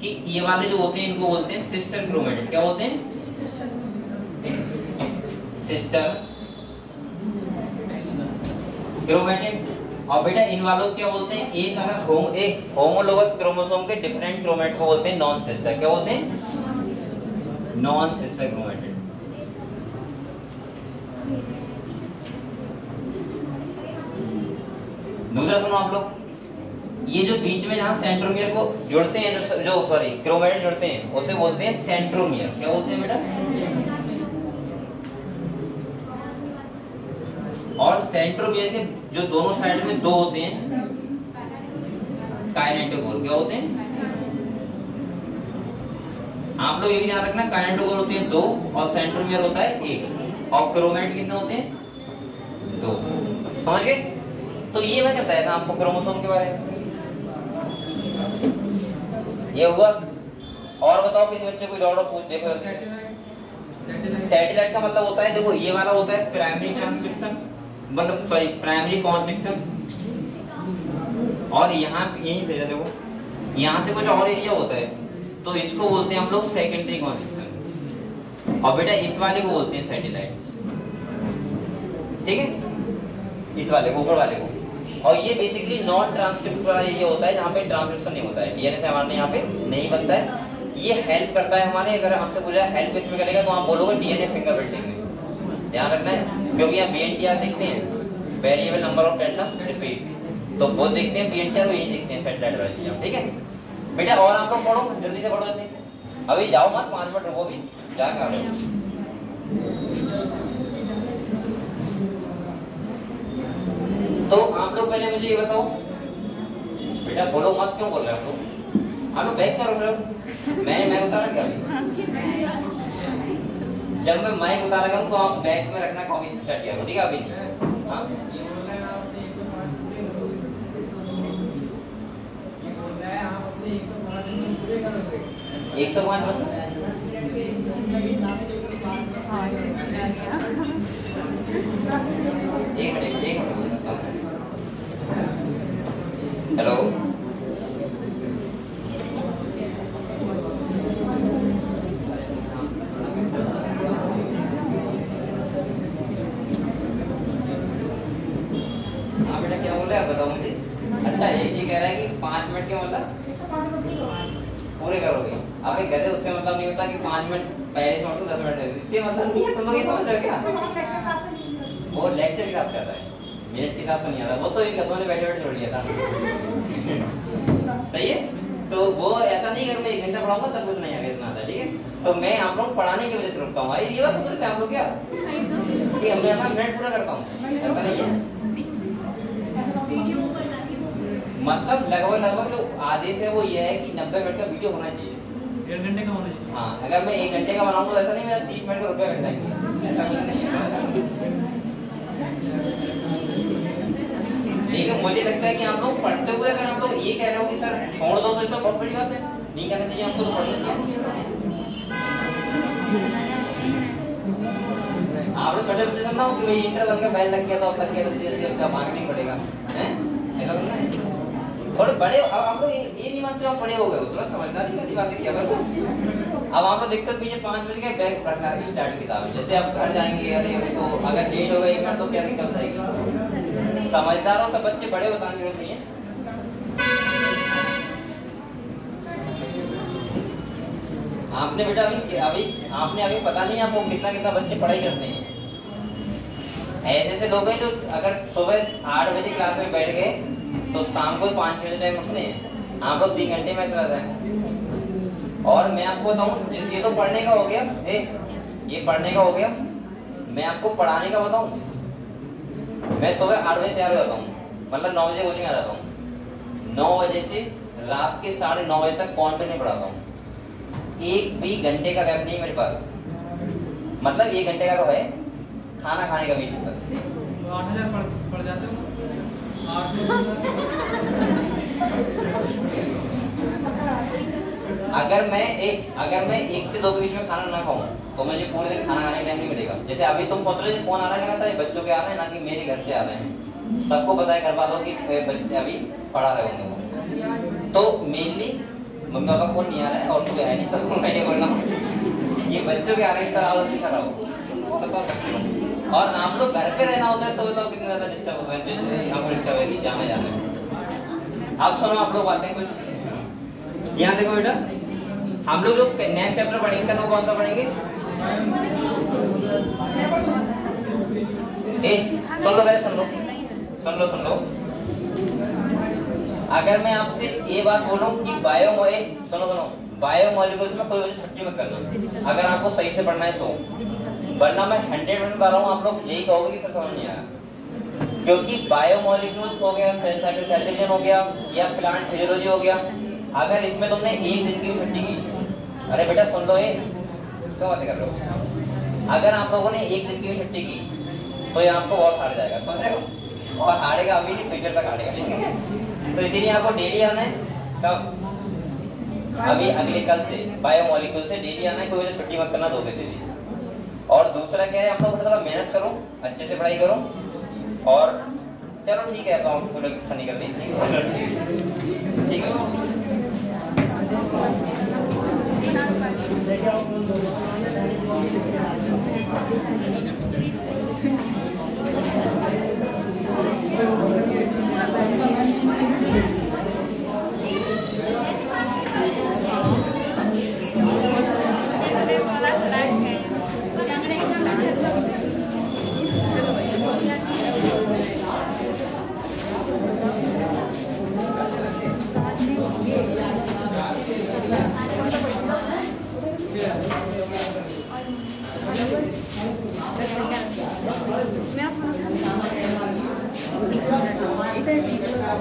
[SPEAKER 2] कि ये वाले जो होते हैं इनको बोलते हैं सिस्टर क्रोमेटिड। क्या बोलते हैं? Sister chromatid. और बेटा इन वालों को क्या बोलते हैं, एक होमोलोगस क्रोमोसोम के डिफरेंट क्रोमेट को बोलते हैं नॉन सिस्टर। क्या बोलते हैं? Non sister chromatid. दूसरा सुनो आप लोग, ये जो बीच में जहां सेंट्रोमियर को जोड़ते हैं जो सॉरी क्रोमेटिड जोड़ते हैं उसे बोलते हैं सेंट्रोमियर। क्या बोलते हैं बेटा? और सेंट्रोमियर के जो दोनों साइड में दो होते हैं काइनेटोकोर। क्या होते हैं? आप लोग ये भी ध्यान रखना, काइनेटोकोर होते हैं दो और सेंट्रोमियर होता है एक, और क्रोमेटिड कितने होते हैं? दो। समझ गए? तो ये मैंने बताया था आपको क्रोमोसोम के बारे में। ये हुआ। और बताओ किसी बच्चे को डाउट पूछ देखो। सैटेलाइट का मतलब होता है, देखो ये वाला होता है प्राइमरी ट्रांसक्रिप्शन, मतलब सॉरी प्राइमरी कॉन्स्ट्रिक्शन, और यहाँ यहीं से देखो यहाँ से कुछ और एरिया होता है तो इसको बोलते हैं हम लोग सेकेंडरी कॉन्स्ट्रिक्शन। और बेटा इस वाले को बोलते हैं सैटेलाइट। ठीक है, इस वाले को, ऊपर वाले को। और ये बेसिकली नॉन ट्रांसक्रिप्ट वाला एरिया होता है जहाँ पे ट्रांसक्रिप्शन नहीं होता है, डीएनए से हमारे यहाँ पे नहीं बनता है। ये हेल्प करता है हमारे, अगर हमसे पूछा हेल्प इसमें करेगा तो आप बोलोगे डीएनए फिंगरप्रिंटिंग में। ध्यान रखना है क्योंकि आप बीएनटीआर देखते हैं, variable number of tandem repeat, तो वो देखते हैं बीएनटीआर, वो यही देखते हैं सैटेलाइट वाली चीजें। ठीक है बेटा, और आप लोग पढ़ो, जल्दी से पढ़ो जल्दी। अभी जाओ मत, 5 मिनट रुको, भी जाके आ जाओ। तो आप लोग पहले मुझे ये बताओ बेटा, बोलो मत, क्यों बोल रहे हो आप लोग? आप लोग बैक करो फिर, मैं बता रहा क्या अभी? जब मैं माइक बता रहा हूँ तो आप बैक में रखना, कॉपी स्टार्ट करो। ठीक है अभी? हाँ एक सौ 5 बस। एक मिनट हेलो, हाँ बेटा क्या बोल रहे हैं आप बताओ मुझे। अच्छा एक ये कह रहा है कि 5 मिनट के मतलब पूरे करोगे। आप एक कहते उससे मतलब नहीं होता कि 5 मिनट पहले छोड़ दो 10 मिनट, इससे मतलब नहीं है। तुम लोग ये समझ रहे हो क्या? वो लेक्चर के हिसाब से आता है, मिनट के हिसाब से नहीं आता। वो तो इन कदमों ने बैठे बैठे छोड़ लिया था। सही है, तो वो ऐसा नहीं कर मैं 1 घंटा पढ़ाऊंगा तब कुछ नहीं आगे सुना आता। ठीक है, तो मैं आप लोग पढ़ाने की वजह से रुकता हूँ। ये बात सोच रहे थे आप लोग क्या कि मैं अपना मिनट पूरा करता हूँ? ऐसा नहीं है, मतलब लगभग जो आदेश है वो ये है कि 90 मिनट का वीडियो होना चाहिए,
[SPEAKER 1] 1.5 घंटे का होना चाहिए।
[SPEAKER 2] हाँ, अगर मैं 1 घंटे का बनाऊंगा तो ऐसा नहीं मेरा 30 मिनट का रुपया कट जाएंगे, ऐसा कुछ नहीं है। लेकिन मुझे लगता है कि आप लोग पढ़ते हुए अगर आप लोग ये कह रहे हो कि सर छोड़ दो तो बहुत बड़ी बात है, नहीं करना चाहिए हमको, तो पढ़ना चाहिए। आप लोग छोटे बच्चे समझा कि भाई इंटरवल का बेल लग गया था, लग गया तो धीरे-धीरे का भागना ही पड़ेगा, हैं? ऐसा करना है। थोड़े बड़े, अब आप लोग ये नहीं मानते आप बड़े हो गए हो, थोड़ा समझदारी वाली बातें क्या करो। अब आप लोग देखते हो पीछे 5 बज गए, बैग रखना स्टार्ट किताब, जैसे आप घर जाएंगे अरे तो अगर लेट हो गए 1 मिनट तो क्या दिक्कत जाएगी। समझदार हो सब बच्चे, बड़े बताने की जरूरत नहीं है। आपने बेटा अभी आपने अभी पता नहीं आपको कितना कितना बच्चे पढ़ाई करते हैं। ऐसे लोग हैं जो अगर सुबह 8 बजे क्लास में बैठ गए तो शाम को 5-6 बजे टाइम उठते हैं। आप लोग 3 घंटे में चला जाए। और मैं आपको बताऊं, ये तो पढ़ने का हो गया, ये पढ़ने का हो गया। मैं आपको पढ़ाने का बताऊं, मैं सुबह 8 बजे तैयार हो जाता हूँ, मतलब 9 बजे कोचिंग आ जाता हूँ। 9 बजे से रात के 9:30 बजे तक कौन पे नहीं पढ़ाता हूँ। 1 भी घंटे का गैप नहीं मेरे पास, मतलब 1 घंटे का तो है, खाना खाने का बीच में बस।
[SPEAKER 1] 8,000 पड़ जाते हो।
[SPEAKER 2] अगर मैं 1 से 2 के बीच में खाना ना खाऊं तो मुझे पूरे दिन खाना खाने का टाइम नहीं मिलेगा। जैसे अभी तुम सोच रहे हो फोन आ रहा है ना, बच्चों के आ रहे हैं ना कि मेरे घर से आ रहे हैं, सबको पता है घर वालों की बच्चे अभी पढ़ा रहे होंगे। तो मेनली मम्मी पापा को नहीं आ रहा है और मुझे है नहीं, तो मैं ये बोल रहा हूँ ये बच्चों के आ रहे हैं, तरह नहीं कर रहा हूँ तो समझ सकते हो। और आप लोग घर पे रहना होता है तो बताओ कितना ज्यादा डिस्टर्ब होता है, आपको डिस्टर्ब है कि जाना। आप सुनो, आप लोग बातें कुछ यहाँ देखो बेटा, हम लोग जो नेक्स्ट चैप्टर पढ़ेंगे वो कौन सा पढ़ेंगे? सुन लो पहले, सुन लो। अगर मैं आपसे ये बात बोलूं कि सुनो बायोमोलिक्यूल्स में कोई वजह छुट्टी मत करना अगर आपको सही से पढ़ना है तो, वरना मैं 100% बता रहा हूँ, आप लोग यही कहोगे कि सर समझ नहीं आया। क्योंकि बायोमोलिक्यूल्स हो गया, सेल डिवीजन हो गया या प्लांट फिजियोलॉजी हो गया, अगर इसमें तुमने 1 दिन की भी छुट्टी की, अरे बेटा सुन लो, ये क्यों बातें कर रहे हो? अगर आप लोगों ने 1 दिन की भी छुट्टी की तो ये आपको बहुत हार जाएगा, समझ रहे हो? और हारेगा अभी नहीं, फ्यूचर तक हारेगा। तो इसीलिए आपको डेली आना है। कब? अभी अगले कल से बायोमोलिक्यूल से डेली आना है, कोई वजह छुट्टी मत करना 2 से भी। और दूसरा क्या है, आप लोग थोड़ा मेहनत करो, अच्छे से पढ़ाई करो। और चलो ठीक है, तो हम थोड़ा अच्छा नहीं कर रही, ठीक है।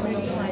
[SPEAKER 3] मेरा